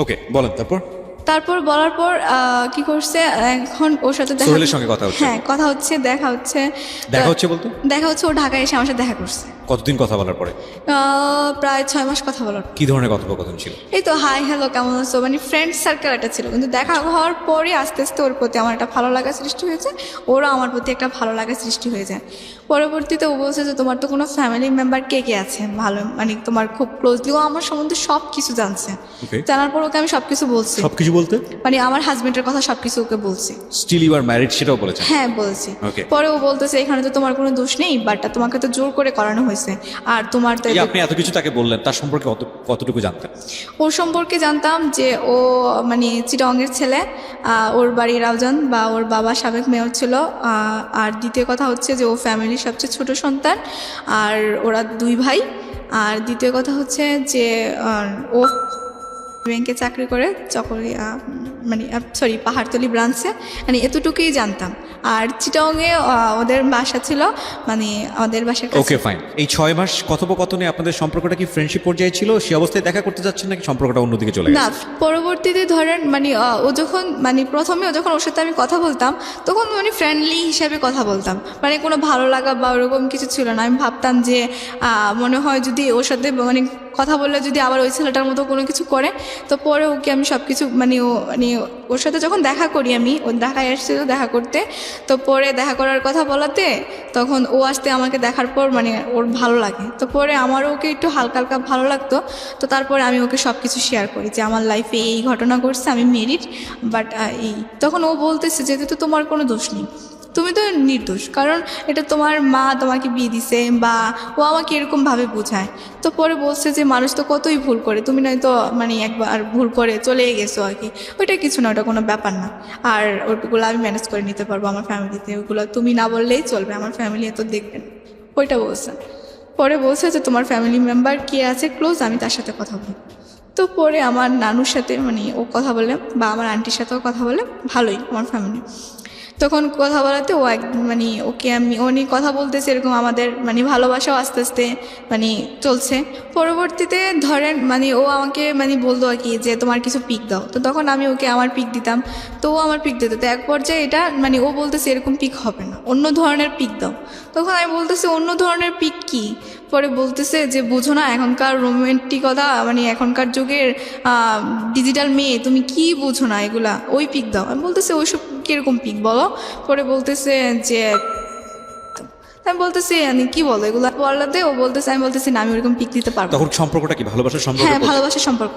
ওকে, বলেন তারপর। তারপর বলার পর কি করছে, এখন ওর সাথে সোহেলের সঙ্গে কথা হচ্ছে? হ্যাঁ, কথা হচ্ছে, দেখা হচ্ছে। দেখা হচ্ছে বলতে? দেখা হচ্ছে, ও ঢাকায় এসে আমার সাথে দেখা করছে। কতদিন কথা বলার পরে? প্রায় 6 মাস কথা বলার। কি ধরনের কথোপকথন ছিল? এই তো হাই হ্যালো কেমন আছো, মানে ফ্রেন্ড সার্কেল একটা ছিল, কিন্তু দেখা হওয়ার পরে আস্তে আস্তে ওর প্রতি আমার একটা ভালো লাগা সৃষ্টি হয়েছে, ওরও আমার প্রতি একটা ভালো লাগা সৃষ্টি হয়ে যায়। পরবর্তীতে ও বলছে যে তোমার তো কোনো ফ্যামিলি মেম্বার কে কে আছে ভালো, মানে তোমার খুব ক্লোজলি, ও আমার সম্বন্ধে সব কিছু জানছে। Okay. জানার পর ওকে আমি সব কিছু বলছি, সবকিছু বলতে? মানে আমার হাজবেন্ডের কথা সব কিছু ওকে বলছি। স্টিল ইউ আর ম্যারিড সেটাও বলেছেন? হ্যাঁ, বলছি। Okay. পরে ও বলতেছে এখানে তো তোমার কোনো দোষ নেই, বাট তোমাকে তো জোর করে করানো হয়েছে, আর তোমার তো এই আপনি এত কিছু তাকে বললেন, তার সম্পর্কে কতটুকু জানতেন? ওর সম্পর্কে জানতাম যে ও মানে চিটাগংয়ের ছেলে, ওর বাড়ি রাউজান, বা ওর বাবা সাবেক মেয়র ছিল, আর দ্বিতীয় কথা হচ্ছে যে ও ফ্যামিলির সবচেয়ে ছোট সন্তান, আর ওরা 2 ভাই। আর দ্বিতীয় কথা হচ্ছে যে ও ব্যাংকে চাকরি করে, চকরিয়া মানে সরি পাহাড়তলি ব্রাঞ্চে, মানে এতটুকুই জানতাম। আর চিটাগংয়ে ওদের বাসা ছিল, মানে ওদের বাসার কাছে। ওকে, ফাইন। এই 6 মাস কথোপকথনে আপনাদের সম্পর্কটা কি ফ্রেন্ডশিপ পর্যায়ে ছিল? সেই অবস্থায় দেখা করতে যাচ্ছেন নাকি সম্পর্কটা অন্যদিকে চলে না, গেছে? পরবর্তীতে ধরেন মানে ও যখন মানে প্রথমে যখন ওর সাথে আমি কথা বলতাম, তখন মানে ফ্রেন্ডলি হিসাবে কথা বলতাম, মানে কোনো ভালো লাগা বা ওরকম কিছু ছিল না। আমি ভাবতাম যে মনে হয় যদি ওর সাথে মানে কথা বললে যদি আবার ওই ছেলেটার মতো কোনো কিছু করে, তো পরে ওকে আমি সব কিছু মানে ওর সাথে যখন দেখা করি, আমি ও ঢাকায় এসেছিল দেখা করতে, তো পরে দেখা করার কথা বলাতে তখন ও আসতে আমাকে দেখার পর মানে ওর ভালো লাগে, তো পরে আমারও ওকে একটু হালকা হালকা ভালো লাগতো। তো তারপরে আমি ওকে সব কিছু শেয়ার করি যে আমার লাইফে এই ঘটনা ঘটছে, আমি মেরিড, বাট এই তখন ও বলতেছে যে তো তোমার কোনো দোষ নেই, তুমি তো নির্দোষ, কারণ এটা তোমার মা তোমাকে বিয়ে দিছে, বা ও আমাকে এরকমভাবে বোঝায়। তো পরে বলছে যে মানুষ তো কতই ভুল করে, তুমি নয়তো মানে একবার ভুল করে চলে গেছো আর কি, ওইটা কিছু না, ওটা কোনো ব্যাপার না, আর ওইগুলো আমি ম্যানেজ করে নিতে পারবো আমার ফ্যামিলিতে, ওইগুলো তুমি না বললেই চলবে, আমার ফ্যামিলি এত দেখবেন, ওইটা বলছে। পরে বলছে যে তোমার ফ্যামিলি মেম্বার কে আছে ক্লোজ, আমি তার সাথে কথা বলি। তো পরে আমার নানুর সাথে মানে ও কথা বলে, বা আমার আন্টির সাথেও কথা বলে, ভালোই আমার ফ্যামিলি। তখন কথা বলাতে ও মানে ওকে আমি ও নিয়ে কথা বলতেছে, এরকম আমাদের মানে ভালোবাসাও আস্তে আস্তে মানে চলছে। পরবর্তীতে ধরেন মানে ও আমাকে মানে বলতো আর কি যে তোমার কিছু পিক দাও, তো তখন আমি ওকে আমার পিক দিতাম, তো ও আমার পিক দিত। তো এক পর্যায়ে এটা মানে ও বলতেছে এরকম পিক হবে না, অন্য ধরনের পিক দাও। তখন আমি বলতেছি অন্য ধরনের পিক কি? পরে বলতেছে যে বুঝো না এখনকার রোমান্টিকতা, মানে এখনকার যুগের ডিজিটাল মেয়ে, তুমি কি বুঝো না এগুলা, ওই পিক দাও। আমি বলতেছে ওইসব কীরকম পিক বলো? পরে বলতেছে যে আমি বলতেছি কি বলো এগুলো বলাতে ও বলতেছে, আমি বলতেছি না আমি ওরকম পিক দিতে পারবো না। তখন সম্পর্কটা কি ভালোবাসার সম্পর্ক? হ্যাঁ ভালোবাসার সম্পর্ক।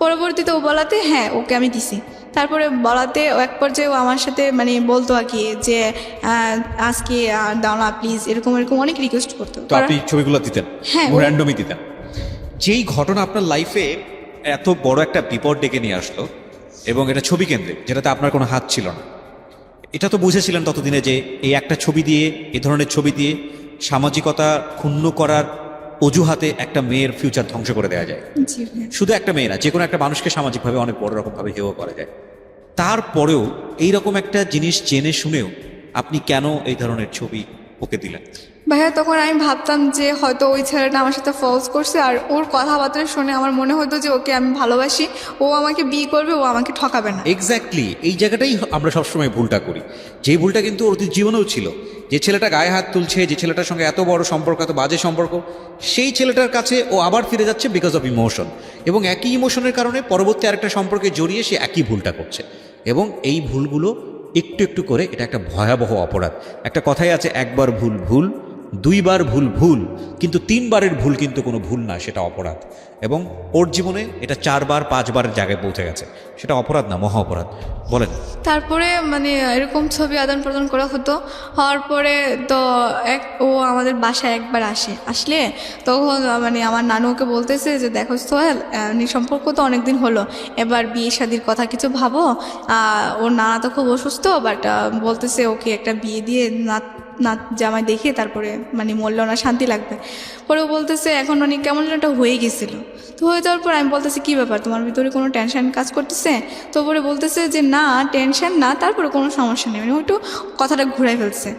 পরবর্তীতে ও বলাতে হ্যাঁ ওকে আমি দিছি। তারপরে বলাতে ও এক পর্যায়ে ও আমার সাথে বলতো আর কি যে আজকে দাও না প্লিজ, এরকম এরকম অনেক রিকোয়েস্ট করতো। তো আপনি ছবিগুলো দিতেন? হ্যাঁ, র্যান্ডমই দিতেন। যেই ঘটনা আপনার লাইফে এত বড় একটা বিপদ ডেকে নিয়ে আসলো এবং এটা ছবি কেন্দ্রিক, যেটাতে আপনার কোনো হাত ছিল না, এটা তো বুঝেছিলেন ততদিনে যে এই একটা ছবি দিয়ে, এ ধরনের ছবি দিয়ে সামাজিকতা ক্ষুণ্ণ করার অজুহাতে একটা মেয়ের ফিউচার ধ্বংস করে দেওয়া যায়। জি ভাইয়া। শুধু একটা মেয়ে না, যে কোনো একটা মানুষকে সামাজিকভাবে অনেক বড় রকমভাবে হেয় করা যায়। তারপরেও এইরকম একটা জিনিস জেনে শুনেও আপনি কেন এই ধরনের ছবি ওকে দিলেন? ভাইয়া তখন আমি ভাবতাম যে হয়তো ওই ছেলেটা আমার সাথে ফলস করছে, আর ওর কথাবার্তা শুনে আমার মনে হতো যে ওকে আমি ভালোবাসি, ও আমাকে বিয়ে করবে, ও আমাকে ঠকাবে না। এক্স্যাক্টলি এই জায়গাটাই আমরা সবসময় ভুলটা করি। যে ভুলটা কিন্তু অতীত জীবনেও ছিল। যে ছেলেটা গায়ে হাত তুলছে, যে ছেলেটার সঙ্গে এত বড় সম্পর্ক, এত বাজে সম্পর্ক, সেই ছেলেটার কাছে ও আবার ফিরে যাচ্ছে বিকজ অফ ইমোশন, এবং একই ইমোশনের কারণে পরবর্তী আরেকটা সম্পর্কে জড়িয়ে সে একই ভুলটা করছে। এবং এই ভুলগুলো একটু একটু করে এটা একটা ভয়াবহ অপরাধ। একটা কথাই আছে, একবার ভুল ভুল, দুইবার ভুল ভুল, কিন্তু তিনবারের ভুল কিন্তু কোনো ভুল না, সেটা অপরাধ। এবং ওর জীবনে এটা 4বার 5বারের জায়গায় পৌঁছে গেছে, সেটা অপরাধ না, মহা অপরাধ। বলেন। তারপরে এরকম ছবি আদান প্রদান করা হতো। হওয়ার পরে তো ও আমাদের বাসায় একবার আসলে তখন আমার নানু ওকে বলতেছে যে দেখো সোহেল, সম্পর্ক তো অনেকদিন হলো, এবার বিয়ে শাদির কথা কিছু ভাবো। ওর নানা তো খুব অসুস্থ, বাট বলতেছে ওকে একটা বিয়ে দিয়ে নাত জামাই দেখে তারপরে মরলেও না শান্তি লাগবে। পরে ও বলতেছে এখন কেমন যেন একটা হয়ে গেছিলো। তো হয়ে যাওয়ার পর আমি বলতেছি কী ব্যাপার, তোমার ভিতরে কোনো টেনশন কাজ করতেছে? তো পরে বলতেছে যে না টেনশন না, তারপরে কোনো সমস্যা নেই, ও একটু কথাটা ঘুরে ফেলছে।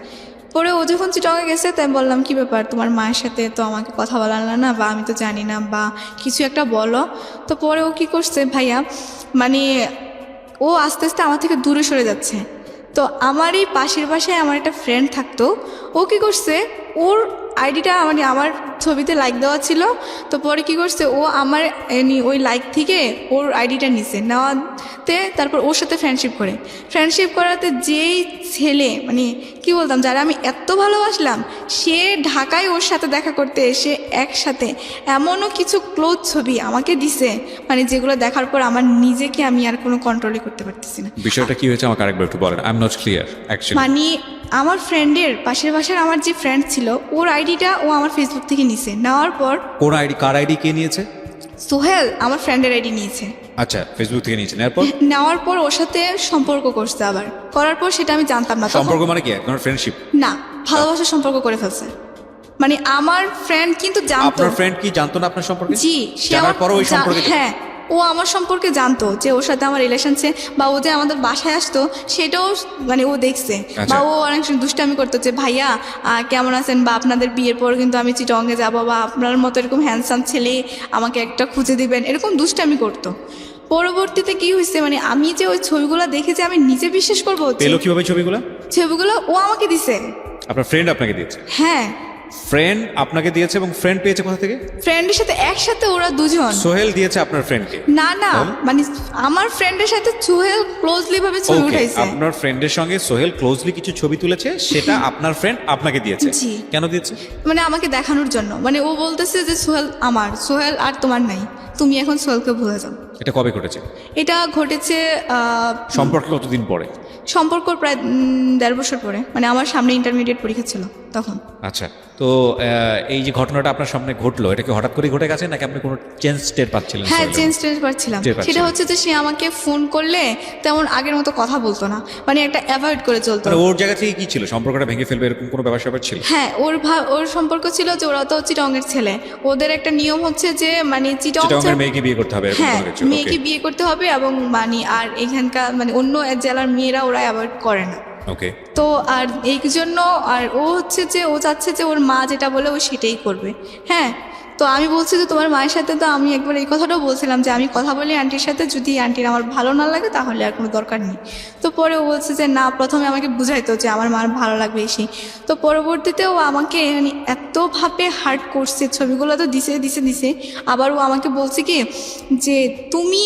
পরে ও যখন চিটংয়ে গেছে তাই বললাম কী ব্যাপার, তোমার মায়ের সাথে তো আমাকে কথা বলাল না, বা আমি তো জানি না, বা কিছু একটা বলো। তো পরে ও কী করছে ভাইয়া, ও আস্তে আস্তে আমার থেকে দূরে সরে যাচ্ছে। তো আমার এই পাশের বাসায় আমার একটা ফ্রেন্ড থাকতো, ও কী করছে, ওর আইডিটা আমার ছবিতে লাইক দেওয়া ছিল। তো পরে কী করছে, ও আমার ওই লাইক থেকে ওর আইডিটা নিছে, নেওয়াতে তারপর ওর সাথে ফ্রেন্ডশিপ করাতে যেই ছেলে কি বলতাম, যারা আমি এত ভালোবাসলাম, সে ঢাকায় ওর সাথে দেখা করতে এসে একসাথে এমনও কিছু ক্লোজ ছবি আমাকে দিছে, যেগুলো দেখার পর আমার নিজেকে আমি আর কোনো কন্ট্রোলই করতে পারতেছি না। বিষয়টা কি হয়েছে আমাকে আরেকবার একটু বলেন, I am not clear actually. আমার ফ্রেন্ডের পাশের বাসার আমার যে ফ্রেন্ড ছিল, ওর আইডিটা ও আমার ফেসবুক থেকে নিছে। নেওয়ার পর কোন আইডি, কার আইডি কে নিয়েছে? সোহেল আমার ফ্রেন্ডের আইডি নিয়েছে। আচ্ছা, ফেসবুক থেকে নিয়েছে। নেওয়ার পর ওর সাথে সম্পর্ক করছে, আবার করার পর সেটা আমি জানতাম না। সম্পর্ক মানে কি, একদম ফ্রেন্ডশিপ? না, ভালোবাসার সম্পর্ক করে ফেলছে। আমার ফ্রেন্ড কিন্তু জানতো। আপনার ফ্রেন্ড কি জানতো না আপনার সম্পর্কে? জি, সে জানার পরও ওই সম্পর্কে? হ্যাঁ, ও আমার সম্পর্কে জানতো, যে ওর সাথে আমার রিলেশনছে, বা ও যে আমাদের বাসায় আসতো সেটাও ও দেখছে। বা ও অনেক দুষ্টামি করতো যে ভাইয়া কেমন আছেন, বা আপনাদের বিয়ের পর কিন্তু আমি চিটংয়ে যাবো, বা আপনার মতো এরকম হ্যান্ডসাম ছেলে আমাকে একটা খুঁজে দিবেন, এরকম দুষ্টামি করতো। পরবর্তীতে কি হয়েছে, আমি যে ওই ছবিগুলো দেখে যে আমি নিজে বিশ্বাস করবো। পেলো কিভাবে ছবিগুলো? ও আমাকে দিছে। আপনার ফ্রেন্ড আপনাকে দিয়েছে? হ্যাঁ, ফ্রেন্ড আপনাকে দিয়েছে, এবং ফ্রেন্ড পেয়েছে কোথা থেকে? ফ্রেন্ডের সাথে একসাথে ওরা দুজন। সোহেল দিয়েছে আপনার ফ্রেন্ডকে? না, আমার ফ্রেন্ডের সাথে সোহেল ক্লোজলি ভাবে ছবি উঠাইছে। আপনার ফ্রেন্ডের সঙ্গে সোহেল ক্লোজলি কিছু ছবি তুলেছে, সেটা আপনার ফ্রেন্ড আপনাকে দিয়েছে? জি। কেন দিয়েছে? আমাকে দেখানোর জন্য। ও বলতেছে যে সোহেল আমার, সোহেল আর তোমার নাই, তুমি এখন সোহেলকে ভুলে যাও। এটা কবে ঘটেছে? এটা ঘটেছে সম্পর্কে কতদিন পরে? সম্পর্ক প্রায় 1.5 বছর পরে, আমার সামনে ইন্টারমিডিয়েট পরীক্ষা ছিল তখন। আচ্ছা, তো এই যে ঘটনাটা আপনার সামনে ঘটলো, এটা কি হঠাৎ করে ঘটে গেছে, নাকি আপনি কোনো চেঞ্জ টের পাচ্ছিলেন? হ্যাঁ, চেঞ্জ টের পাচ্ছিলাম। সেটা হচ্ছে যে সে আমাকে ফোন করলে তেমন আগের মতো কথা বলতো না, একটা অ্যাভয়েড করে চলতো। ওর জায়গা থেকে কি ছিল, সম্পর্কটা ভেঙে ফেলবে এরকম কোনো ব্যাপার ছিল? হ্যাঁ, ওর সম্পর্ক ছিল যে ওরা তো চিটংয়ের ছেলে, ওদের একটা নিয়ম হচ্ছে যে চিটংয়ের মেয়েকে বিয়ে করতে হবে। হ্যাঁ, মেয়েকে বিয়ে করতে হবে, এবং আর এখানকার অন্য জেলার মেয়েরা ওরা অ্যাভয়েড করে না। ওকে। তো আর এই জন্য আর ও হচ্ছে যে ও চাচ্ছে যে ওর মা যেটা বলে ও সেটাই করবে। হ্যাঁ, তো আমি বলছি যে তোমার মায়ের সাথে তো আমি একবার এই কথাটাও বলছিলাম যে আমি কথা বলি আন্টির সাথে, যদি আন্টির আমার ভালো না লাগে তাহলে আর কোনো দরকার নেই। তো পরে ও বলছে যে না, প্রথমে আমাকে বুঝাইতো যে আমার মার ভালো লাগবে এসে। তো পরবর্তীতে ও আমাকে এতভাবে হার্ট করছে, ছবিগুলো তো দিছে। আবার ও আমাকে বলছে কি যে তুমি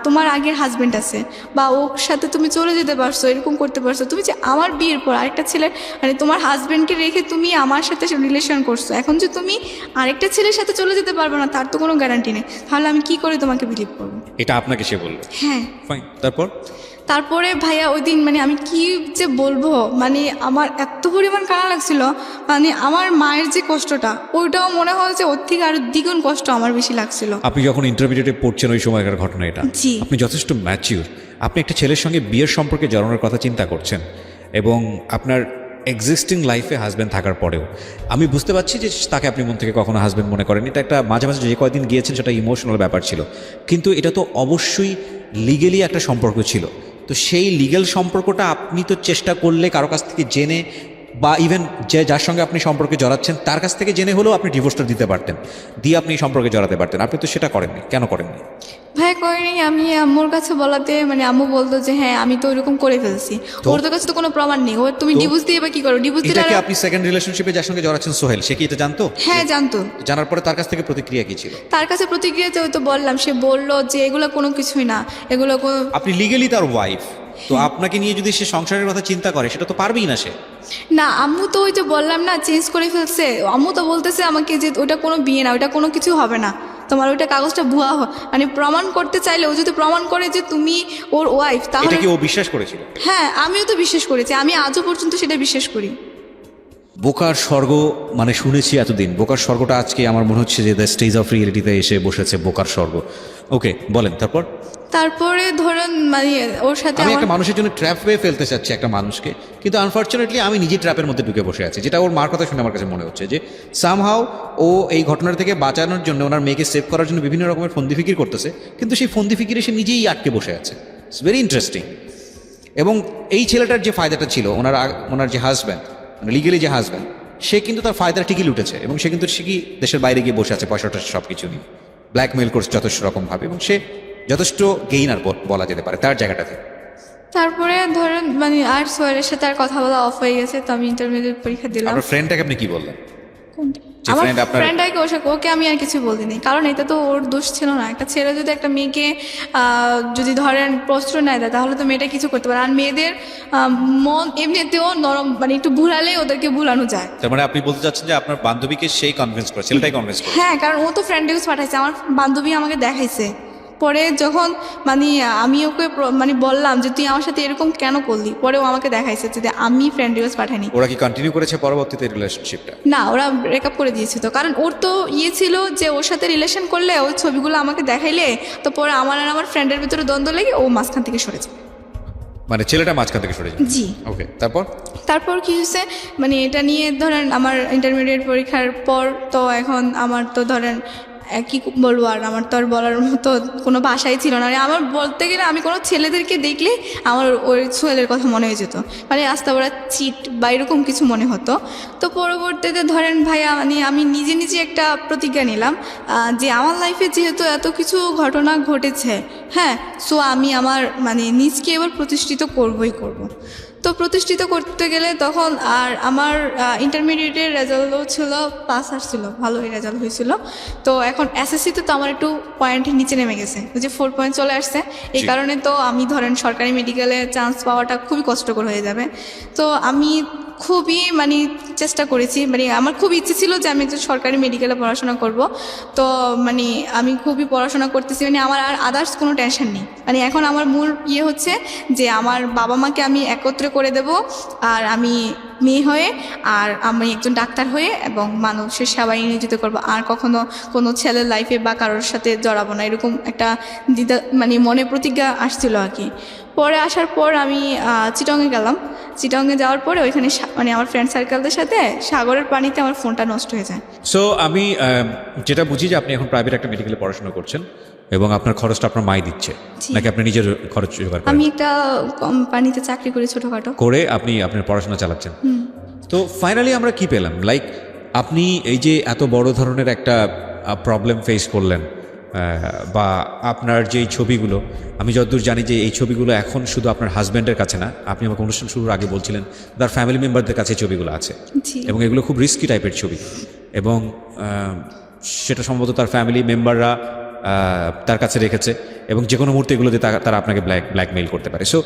তোমার আগের হাজবেন্ড আছে বা ওর সাথে তুমি চলে যেতে পারছো, এরকম করতে পারছো, তুমি যে আমার বিয়ের পর আরেকটা ছেলে মানে তোমার হাজবেন্ডকে রেখে তুমি আমার সাথে রিলেশন করছো, এখন যে তুমি আরেকটা ছেলের সাথে চলে যেতে পারবে না তার তো কোনো গ্যারান্টি নেই, তাহলে আমি কি করে তোমাকে বিলিভ করবো? এটা আপনাকে সে বললো? হ্যাঁ। ফাইন, তারপর? তারপরে ভাইয়া ওই দিন মানে আমি কি যে বলবো, মানে আমার এত পরিমাণ কান্না লাগছিল, মানে আমার মায়ের যে কষ্টটা ওইটাও মনে হয় যে ওর থেকে আরো দ্বিগুণ কষ্ট আমার বেশি লাগছিল। আপনি যখন ইন্টারমিডিয়েটে পড়ছেন ওই সময়কার ঘটনা এটা, জি। আপনি যথেষ্ট ম্যাচিউর, আপনি একটা ছেলের সঙ্গে বিয়ের সম্পর্কে জড়ানোর কথা চিন্তা করছেন এবং আপনার এক্সিস্টিং লাইফে হাজব্যান্ড থাকার পরেও আমি বুঝতে পারছি যে তাকে আপনি মন থেকে কখনো হাজব্যান্ড মনে করেন। এটা একটা মাঝে মাঝে যে কয়দিন গিয়েছেন সেটা ইমোশনাল ব্যাপার ছিল, কিন্তু এটা তো অবশ্যই লিগেলি একটা সম্পর্ক ছিল। তো সেই লিগ্যাল সম্পর্কটা আপনি তো চেষ্টা করলে কারো কাছ থেকে জেনে বা ইভেন যে যার সঙ্গে আপনি সম্পর্কে জড়াচ্ছেন তার কাছ থেকে জেনে হলেও আপনি ডিভোর্সটা দিতে পারতেন, দিয়ে আপনি এই সম্পর্কে জড়াতে পারতেন। আপনি তো সেটা করেননি, কেন করেননি? ভাই করিনি, আমি আম্মুর কাছে বলাতে মানে আম্মু বলতো যে হ্যাঁ আমি তো ওইরকম করে ফেলছি, ওর তো কাছে তো কোনো প্রমাণ নেই, ওর তুমি ডিভোর্স দিয়ে বা কি করো? ডিভোর্স এটা দিলে কি আপনি সেকেন্ড রিলেশনশিপে যার সঙ্গে জড়াচ্ছেন সোহেল, সে কি এটা জানতো? হ্যাঁ জানতো। জানার পরে তার কাছ থেকে প্রতিক্রিয়া কি ছিল? তার কাছে প্রতিক্রিয়াতে ওই তো বললাম, সে বললো যে এগুলো কোনো কিছুই না, এগুলো কোনো। আপনি লিগেলি তার ওয়াইফ, তো আপনাকে নিয়ে যদি সে সংসারের কথা চিন্তা করে সেটা তো পারবেই না সে। না আম্মু তো ওই যে বললাম না চেঞ্জ করে ফেলছে, আম্মু তো বলতেছে আমাকে যে ওটা কোনো বিয়ে না, ওটা কোনো কিছু হবে না, তোমার ওইটা কাগজটা ভুয়া মানে প্রমাণ করতে চাইলে ও যদি প্রমাণ করে যে তুমি ওর ওয়াইফ তাহলে। এটা কি ও বিশ্বাস করেছিল? হ্যাঁ আমিও তো বিশ্বাস করেছি, আমি আজও পর্যন্ত সেটা বিশ্বাস করি। বোকার স্বর্গ মানে শুনেছি এতদিন, বোকার স্বর্গটা আজকে আমার মনে হচ্ছে যে দ্য স্টেজ অফ রিয়েলিটিতে এসে বসেছে বোকার স্বর্গ। ওকে বলেন তারপর। তারপরে ধরেন মানে ওর সাথে আমি আমার একটা মানুষের জন্য ট্র্যাপ হয়ে ফেলতে চাচ্ছি একটা মানুষকে, কিন্তু আনফর্চুনেটলি আমি নিজে ট্র্যাপের মধ্যে ঢুকে বসে আছি, যেটা ওর মার কথা শুনে আমার কাছে মনে হচ্ছে যে সামহাও ও এই ঘটনার থেকে বাঁচানোর জন্য ওনার মেয়েকে সেভ করার জন্য বিভিন্ন রকমের ফন্দি ফিকির করতেছে, কিন্তু সেই ফন্দি ফিকিরে সে নিজেই আটকে বসে আছে। It's very interesting. এবং এই ছেলেটার যে ফায়দাটা ছিল, ওনার যে হাজব্যান্ড মানে লিগেলি যে হাজব্যান্ড, সে কিন্তু তার ফায়দাটা ঠিকই লুটেছে এবং সে কিন্তু ঠিকই দেশের বাইরে গিয়ে বসে আছে পয়সাটা সব কিছু নিয়ে, ব্ল্যাকমেইল করছে যথেষ্ট রকমভাবে, এবং সে যথেষ্ট গেইনার বলা যেতে পারে তার জায়গাটাতে। তারপরে ধরেন মানে আর সোহেলের সাথে আর কথা বলা অফ হয়ে গেছে, তো আমি ইন্টারমিডিয়েট পরীক্ষা দিলাম। আপনার ফ্রেন্ডটাকে আপনি কি বললেন? কোনটা? যে আমার friend আপনার- ফ্রেন্ডটাকে ওকে আমি আর কিছু বলিনি, কারণ এটা তো ওর দোষ ছিল না। একটা ছেলে যদি একটা মেয়েকে যদি ধরেন প্রশ্রয় নেয় দেয় তাহলে তো মেয়েটা কিছু করতে পারে, আর মেয়েদের মন এমনিতেও নরম, মানে একটু ভুলালে ওদেরকে ভুলানো যায়। তার মানে আপনি বলতে চাচ্ছেন যে আপনার বান্ধবীকে সেই কনভিন্স করে, ছেলেটাই কনভিন্স করে? হ্যাঁ কারণ ও তো ফ্রেন্ড রিকোয়েস্ট পাঠাইছে, আমার বান্ধবী আমাকে দেখাইছে। পরে যখন মানে আমি ওকে মানে বললাম যে তুই আমার সাথে এরকম কেন করলি, পরে ও আমাকে দেখাইছে যে আমি ফ্রেন্ড রিকোয়েস্ট পাঠাইনি। ওরা কি কন্টিনিউ করেছে পরবর্তীতে রিলেশনশিপটা? না ওরা ব্রেকআপ করে দিয়েছে, তো কারণ ওর তো ছিল যে ওর সাথে রিলেশন করলে ওই ছবিগুলো আমাকে দেখাইলে তো পরে আমার আর আমার ফ্রেন্ডের ভিতরে দ্বন্দ্ব লেগে ও মাঝখান থেকে সরে যায়। মানে ছেলেটা মাঝখান থেকে সরে যায়? জি। ওকে, তারপর? তারপর কি হয়েছে মানে এটা নিয়ে ধরেন আমার ইন্টারমিডিয়েট পরীক্ষার পর তো এখন আমার তো ধরেন কি বলবো, আর আমার তো আর বলার মতো কোনো ভাষাই ছিল না। মানে আমার বলতে গেলে আমি কোনো ছেলেদেরকে দেখলে আমার ওই ছেলের কথা মনে হয়ে যেত, মানে আস্তে ওরা চিট বা এরকম কিছু মনে হতো। তো পরবর্তীতে ধরেন ভাইয়া মানে আমি নিজে নিজে একটা প্রতিজ্ঞা নিলাম যে আমার লাইফে যেহেতু এত কিছু ঘটনা ঘটেছে, হ্যাঁ, সো আমি আমার মানে নিজকে এবার প্রতিষ্ঠিত করবই করব। তো প্রতিষ্ঠিত করতে গেলে তখন আর আমার ইন্টারমিডিয়েটের রেজাল্টও ছিল, পাস আসছিল, ভালোই রেজাল্ট হয়েছিল। তো এখন এসএসসিতে তো আমার একটু পয়েন্টের নিচে নেমে গেছে, ওই যে 4 পয়েন্ট চলে আসছে, এই কারণে তো আমি ধরেন সরকারি মেডিকেলে চান্স পাওয়াটা খুবই কষ্টকর হয়ে যাবে। তো আমি খুবই মানে চেষ্টা করেছি, মানে আমার খুব ইচ্ছে ছিল যে আমি একটু সরকারি মেডিকেলে পড়াশোনা করব। তো মানে আমি খুবই পড়াশোনা করতেছি, মানে আমার আর আদার্স কোনো টেনশন নেই। মানে এখন আমার মূল হচ্ছে যে আমার বাবা মাকে আমি একত্রে করে দেব, আর আমি মেয়ে হয়ে আর আমি একজন ডাক্তার হয়ে এবং মানুষের সেবায় নিয়োজিত করব, আর কখনো কোনো ছেলের লাইফে বা কারোর সাথে জড়াবো না, এরকম একটা দ্বিধা মানে মনে প্রতিজ্ঞা আসছিল আর কি। পরে আসার পর আমি চিটংয়ে গেলাম। চিটংয়ে যাওয়ার পরে ওইখানে মানে আমার ফ্রেন্ড সার্কেলদের সাথে সাগরের পানিতে আমার ফোনটা নষ্ট হয়ে যায়। সো আমি যেটা বুঝি যে আপনি এখন প্রাইভেট একটা মেডিকেলে পড়াশোনা করছেন এবং আপনার খরচটা আপনার মাই দিচ্ছে, জি। নাকি আপনি নিজের খরচ জোগাড় করেন? আমি একটা কোম্পানিতে চাকরি করি ছোটোখাটো করে আপনি আপনার পড়াশোনা চালাচ্ছেন। তো ফাইনালি আমরা কি পেলাম, লাইক আপনি এই যে এত বড় ধরনের একটা প্রবলেম ফেস করলেন, বা আপনার যেই ছবিগুলো, আমি যতদূর জানি যে এই ছবিগুলো এখন শুধু আপনার হাজব্যান্ডের কাছে না, আপনি আমাকে অনুষ্ঠান শুরুর আগে বলছিলেন তার ফ্যামিলি মেম্বারদের কাছে ছবিগুলো আছে, জি। এবং এগুলো খুব রিস্কি টাইপের ছবি, এবং সেটা সম্ভবত তার ফ্যামিলি মেম্বাররা তার কাছে রেখেছে, এবং যে কোনো মুহূর্তে এগুলোতে তারা আপনাকে ব্ল্যাকমেইল করতে পারে। সো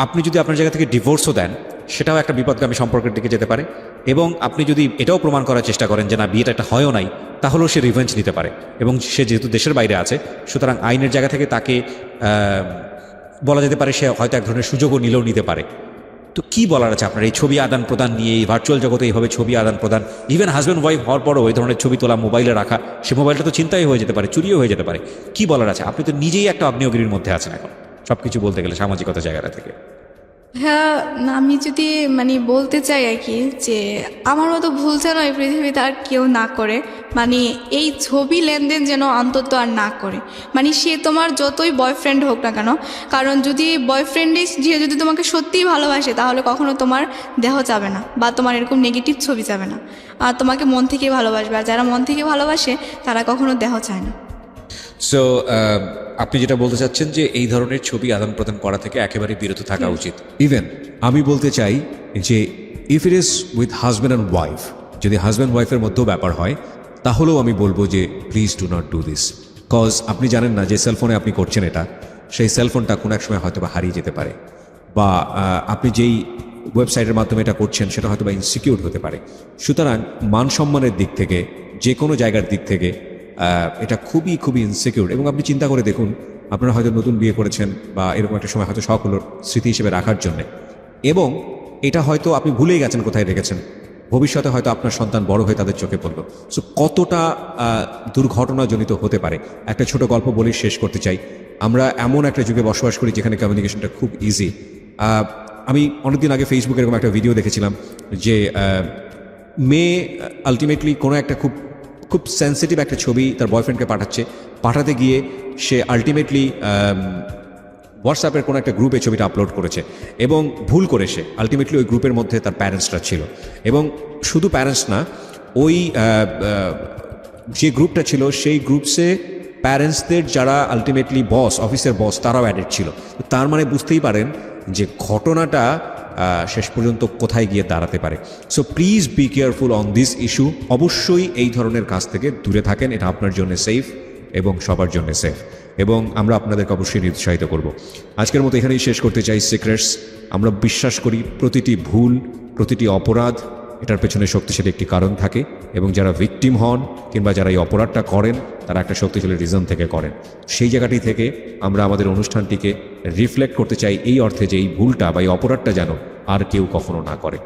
আপনি যদি আপনার জায়গা থেকে ডিভোর্সও দেন, সেটাও একটা বিপদগামী সম্পর্কের দিকে যেতে পারে। এবং আপনি যদি এটাও প্রমাণ করার চেষ্টা করেন যে না, বিয়েটা একটা হয়ও নাই, তাহলেও সে রিভেঞ্জ নিতে পারে। এবং সে যেহেতু দেশের বাইরে আছে, সুতরাং আইনের জায়গা থেকে তাকে বলা যেতে পারে সে হয়তো এক ধরনের সুযোগও নিতে পারে। তো কি বলার আছে আপনার এই ছবি আদান প্রদান নিয়ে, এই ভার্চুয়াল জগতে এইভাবে ছবি আদান প্রদান, ইভেন হাজব্যান্ড ওয়াইফ হওয়ার পরও এই ধরনের ছবি তোলা মোবাইলে রাখা, সে মোবাইলটা তো চিন্তাই হয়ে যেতে পারে, চুরিও হয়ে যেতে পারে। কি বলার আছে? আপনি তো নিজেই একটা আগ্নেয়গিরির মধ্যে আছেন এখন, সব কিছু বলতে গেলে সামাজিকতা জায়গাটা থেকে। হ্যাঁ, আমি যদি মানে বলতে চাই আর কি, যে আমার মতো ভুল যেন এই পৃথিবীতে আর কেউ না করে, মানে এই ছবি লেনদেন যেন অন্তত আর না করে। মানে সে তোমার যতই বয়ফ্রেন্ড হোক না কেন, কারণ যদি বয়ফ্রেন্ডে যে যদি তোমাকে সত্যিই ভালোবাসে, তাহলে কখনো তোমার দেহ যাবে না বা তোমার এরকম নেগেটিভ ছবি যাবে না, আর তোমাকে মন থেকে ভালোবাসবে। আর যারা মন থেকে ভালোবাসে তারা কখনো দেহ চায় না। সো আপনি যেটা বলতে চাচ্ছেন যে এই ধরনের ছবি আদান প্রদান করা থেকে একেবারে বিরত থাকা উচিত। ইভেন আমি বলতে চাই যে if it is with husband and wife, যদি হাজব্যান্ড ওয়াইফের মধ্যেও ব্যাপার হয়, তাহলেও আমি বলবো যে please do not do this. Cause আপনি জানেন না যে সেলফোনে আপনি করছেন এটা, সেই সেলফোনটা কোনো এক সময় হয়তো বা হারিয়ে যেতে পারে, বা আপনি যেই ওয়েবসাইটের মাধ্যমে এটা করছেন সেটা হয়তো বা ইনসিকিউর হতে পারে। সুতরাং মান সম্মানের দিক থেকে, যে কোনো জায়গার দিক থেকে এটা খুবই খুবই ইনসিকিউর। এবং আপনি চিন্তা করে দেখুন, আপনারা হয়তো নতুন বিয়ে করেছেন বা এরকম একটা সময় হয়তো শখগুলোর স্মৃতি হিসেবে রাখার জন্যে, এবং এটা হয়তো আপনি ভুলেই গেছেন কোথায় রেখেছেন। ভবিষ্যতে হয়তো আপনার সন্তান বড় হয়ে তাদের চোখে পড়ল। সো কতটা দুর্ঘটনাজনিত হতে পারে। একটা ছোট গল্প বলে শেষ করতে চাই। আমরা এমন একটা যুগে বসবাস করি যেখানে কমিউনিকেশনটা খুব ইজি। আমি অনেকদিন আগে ফেসবুকে এরকম একটা ভিডিও দেখেছিলাম যে মেয়ে আলটিমেটলি কোনো একটা খুব সেন্সিটিভ একটা ছবি তার বয়ফ্রেন্ডকে পাঠাতে গিয়ে সে আলটিমেটলি হোয়াটসঅ্যাপের কোনো একটা গ্রুপে ছবিটা আপলোড করেছে, এবং ভুল করে সে আলটিমেটলি ওই গ্রুপের মধ্যে তার প্যারেন্টসরা ছিল। এবং শুধু প্যারেন্টস না, ওই যে গ্রুপটা ছিল সেই গ্রুপসে প্যারেন্টসদের যারা আলটিমেটলি অফিসের বস, তারাও অ্যাডেড ছিল। তার মানে বুঝতেই পারেন যে ঘটনাটা শেষ পর্যন্ত কোথায় গিয়ে দাঁড়াতে পারে। So please be careful on this issue. অবশ্যই এই ধরনের কাজ থেকে দূরে থাকেন, এটা আপনার জন্য সেফ এবং সবার জন্য সেফ, এবং আমরা আপনাদেরকে অবশ্যই নিরুৎসাহিত করব। আজকের মতো এখানেই শেষ করতে চাই সিক্রেটস। আমরা বিশ্বাস করি প্রতিটি ভুল, প্রতিটি অপরাধ, এটার পেছনে শক্তিশালী একটি কারণ থাকে, এবং যারা ভিকটিম হন কিংবা যারা এই অপরাধটা করেন, তারা একটা শক্তিশালী রিজন থেকে করেন। সেই জায়গাটি থেকে আমরা আমাদের অনুষ্ঠানটিকে রিফ্লেক্ট করতে চাই এই অর্থে যে এই ভুলটা বা এই অপরাধটা যেন আর কেউ কখনো না করে।